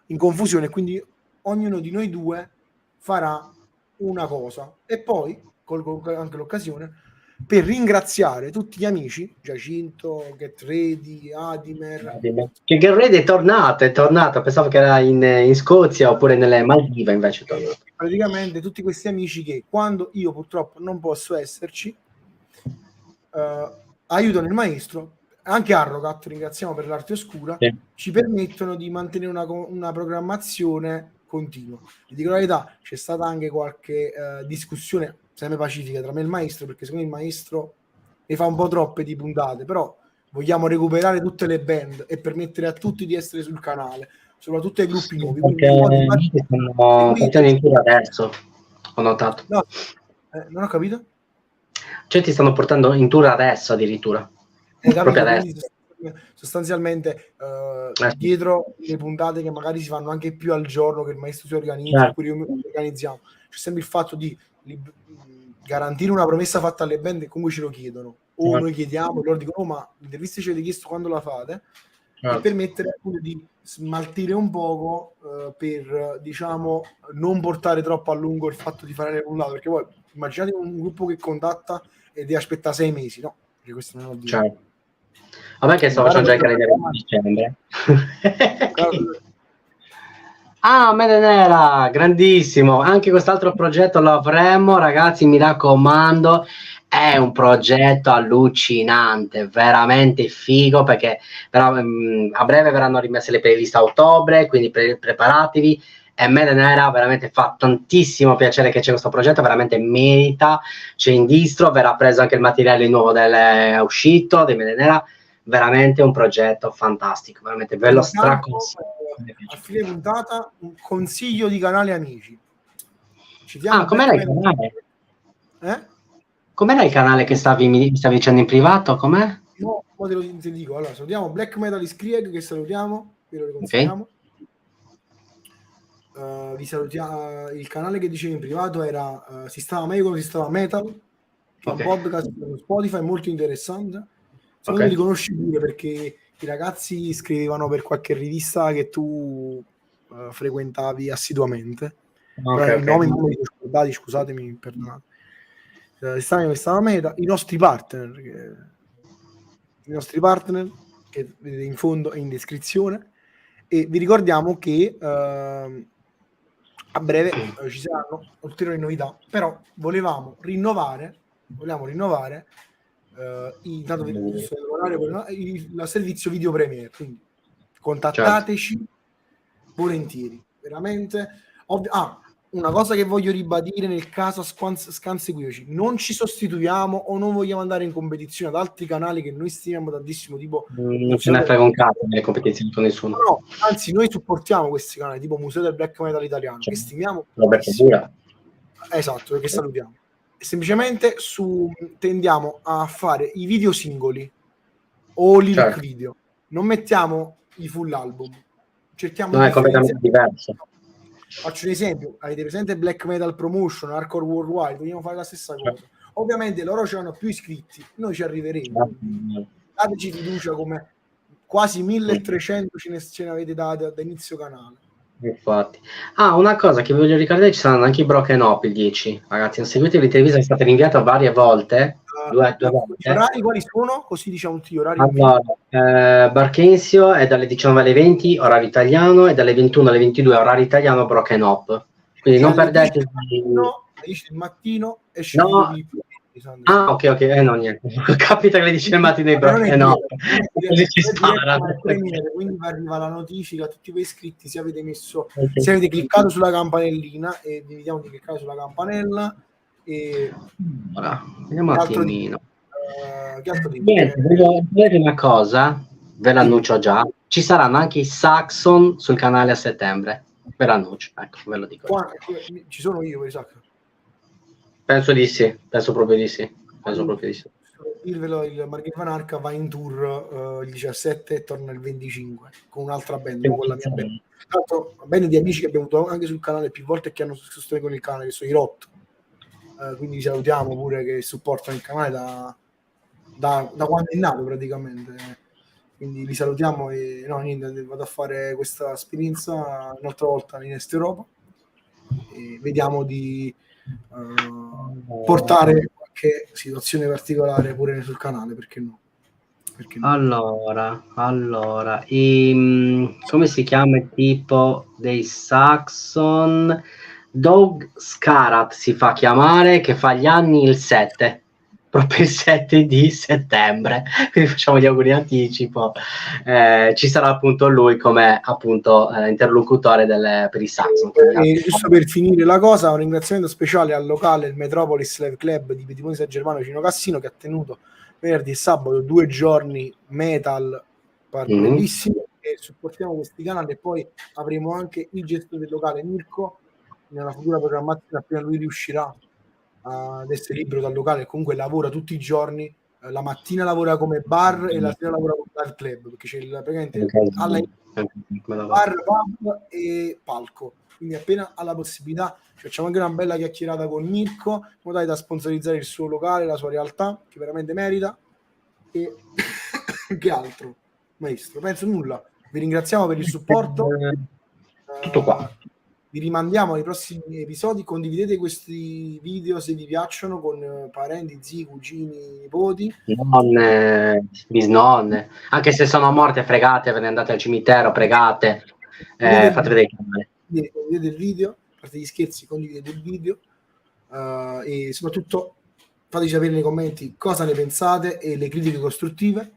in confusione, quindi ognuno di noi due farà una cosa. E poi colgo anche l'occasione per ringraziare tutti gli amici, Giacinto, Get Ready, Adimer. Che Get Ready è tornato, pensavo che era in Scozia oppure nelle Maldive, invece è tornato. Praticamente tutti questi amici che quando io purtroppo non posso esserci aiutano il maestro, anche Arrogat, ringraziamo per l'arte oscura, sì, ci permettono di mantenere una programmazione continua. Vi dico la verità, c'è stata anche qualche discussione sempre pacifica tra me e il maestro, perché secondo me il maestro ne fa un po' troppe di puntate, però vogliamo recuperare tutte le band e permettere a tutti di essere sul canale, soprattutto ai gruppi nuovi. Perché stanno in tour adesso, ho notato. No, non ho capito? Cioè ti stanno portando in tour adesso addirittura. Proprio adesso. Sostanzialmente dietro le puntate che magari si fanno anche più al giorno, che il maestro si organizza, oppure io mi organizziamo, c'è sempre il fatto di garantire una promessa fatta alle band che comunque ce lo chiedono, o noi chiediamo e loro dicono oh, ma l'intervista ci avete chiesto quando la fate, e permettere appunto di smaltire un poco per diciamo non portare troppo a lungo il fatto di fare le puntate, perché poi immaginate un gruppo che contatta e deve aspettare 6 mesi, no? Perché questo non ho detto. Certo. Vabbè che sto facendo già il calendario di dicembre. Mede Nera, grandissimo. Anche quest'altro progetto lo avremo, ragazzi, mi raccomando. È un progetto allucinante, veramente figo, perché però, a breve verranno rimesse le playlist a ottobre, quindi preparatevi. E Mede Nera veramente fa tantissimo piacere che c'è questo progetto, veramente merita. C'è in distro, verrà preso anche il materiale nuovo è uscito di Mede Nera. Veramente un progetto fantastico, veramente ve lo straconsiglio. A fine puntata un consiglio di canale amici. Com'era il canale? Com'era il canale che mi stavi dicendo in privato? Com'è? No, te lo dico. Allora, salutiamo Black Metal Iskrieg, che salutiamo, ve lo riconsigliamo. Vi salutiamo. Il canale che dicevi in privato era Si stava meglio quando si stava metal, che è un podcast su Spotify molto interessante. Secondo me li conosci pure, perché i ragazzi scrivevano per qualche rivista che tu frequentavi assiduamente. I nomi non me li ho scordati, scusatemi, perdonate. Stava meta, i nostri partner che vedete in fondo e in descrizione, e vi ricordiamo che a breve ci saranno ulteriori novità, però volevamo rinnovare intanto il servizio video premiere, quindi contattateci volentieri, veramente. Una cosa che voglio ribadire nel caso Seguici: non ci sostituiamo o non vogliamo andare in competizione ad altri canali che noi stimiamo tantissimo, tipo non ce ne frega un cazzo nelle competizioni con nessuno. No, anzi noi supportiamo questi canali tipo Museo del Black Metal Italiano, che stimiamo Roberto. Esatto, perché salutiamo. Semplicemente tendiamo a fare i video singoli o lyric video, non mettiamo i full album, cerchiamo è completamente diverso. Faccio un esempio: avete presente Black Metal Promotion, Hardcore Worldwide? Vogliamo fare la stessa cosa. Ovviamente loro c'hanno più iscritti, noi ci arriveremo, dateci fiducia, come quasi 1300 ce ne avete date da inizio canale. Infatti. Una cosa che vi voglio ricordare: ci saranno anche i Broken Up il 10, ragazzi, non seguite l'intervista, è stata rinviata varie volte. Due volte. Gli orari quali sono? Così diciamo tutti gli orari. Allora, Barchensio è dalle 19 alle 20 orario italiano, e dalle 21 alle 22 orario italiano Broken Up, quindi non perdete il mattino esce ok, no, niente. Capita che alle 10 del mattino i Broken Up così ci sparano, quindi arriva la notifica a tutti voi iscritti se avete messo, se avete cliccato sulla campanellina, e vi invitiamo di cliccare sulla campanella. E vediamo un attimino. Niente, voglio dire una cosa, ve l'annuncio già: ci saranno anche i Saxon sul canale a settembre. per annuncio, ecco, ve lo dico. Qua, ci sono io per Isaac. Penso di sì, penso proprio di sì. Dirvelo, il Margherita Vanarca va in tour il 17 e torna il 25 con un'altra band, non con la mia band. Tra l'altro, band di amici che abbiamo avuto anche sul canale più volte e che hanno sostenuto con il canale, che sono i Rot. Quindi salutiamo pure, che supportano il canale da quando è nato praticamente. Quindi li salutiamo e no, niente, vado a fare questa esperienza un'altra volta in Est Europa e vediamo di portare qualche situazione particolare pure sul canale, perché no? Perché no? Allora, come si chiama il tipo dei Saxon? Doug Scarat si fa chiamare, che fa gli anni il 7, proprio il 7 di settembre, quindi facciamo gli auguri in anticipo. Ci sarà appunto lui come appunto interlocutore per i Saxon. E giusto per finire la cosa, un ringraziamento speciale al locale il Metropolis Live Club di Piedimonte San Germano vicino Cassino, che ha tenuto venerdì e sabato 2 giorni metal bellissimi, e supportiamo questi canali. E poi avremo anche il gestore del locale Mirko nella futura programmazione, appena lui riuscirà ad essere libero dal locale. Comunque lavora tutti i giorni, la mattina lavora come bar e la sera lavora come live club, perché c'è praticamente alla bar, pub e palco. Quindi appena ha la possibilità facciamo anche una bella chiacchierata con Mirko, in modo tale da sponsorizzare il suo locale, la sua realtà, che veramente merita. E che altro, maestro? Penso nulla. Vi ringraziamo per il supporto. Tutto qua. Vi rimandiamo ai prossimi episodi. Condividete questi video se vi piacciono con parenti, zii, cugini, nipoti, nonne, bisnonne, anche se sono morte, fregate, ve ne andate al cimitero, pregate, fate vedere il canale. Condividete il video, a parte gli scherzi, condividete il video e soprattutto fateci sapere nei commenti cosa ne pensate e le critiche costruttive.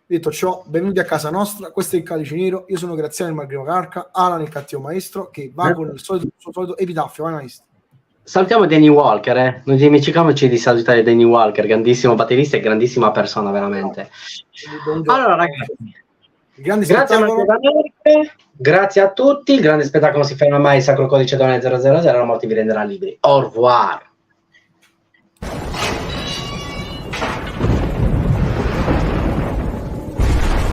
Detto ciò, benvenuti a casa nostra. Questo è il Calice Nero. Io sono Graziano il Margherita Vanarca, Alan il cattivo maestro, che va con il suo solito epitaffio. Vai, maestro. Salutiamo Danny Walker, non dimentichiamoci di salutare Danny Walker, grandissimo batterista e grandissima persona, veramente. Allora ragazzi, grazie a tutti, il grande spettacolo si ferma mai, il sacro codice Doane 000, la morte vi renderà liberi. Au revoir.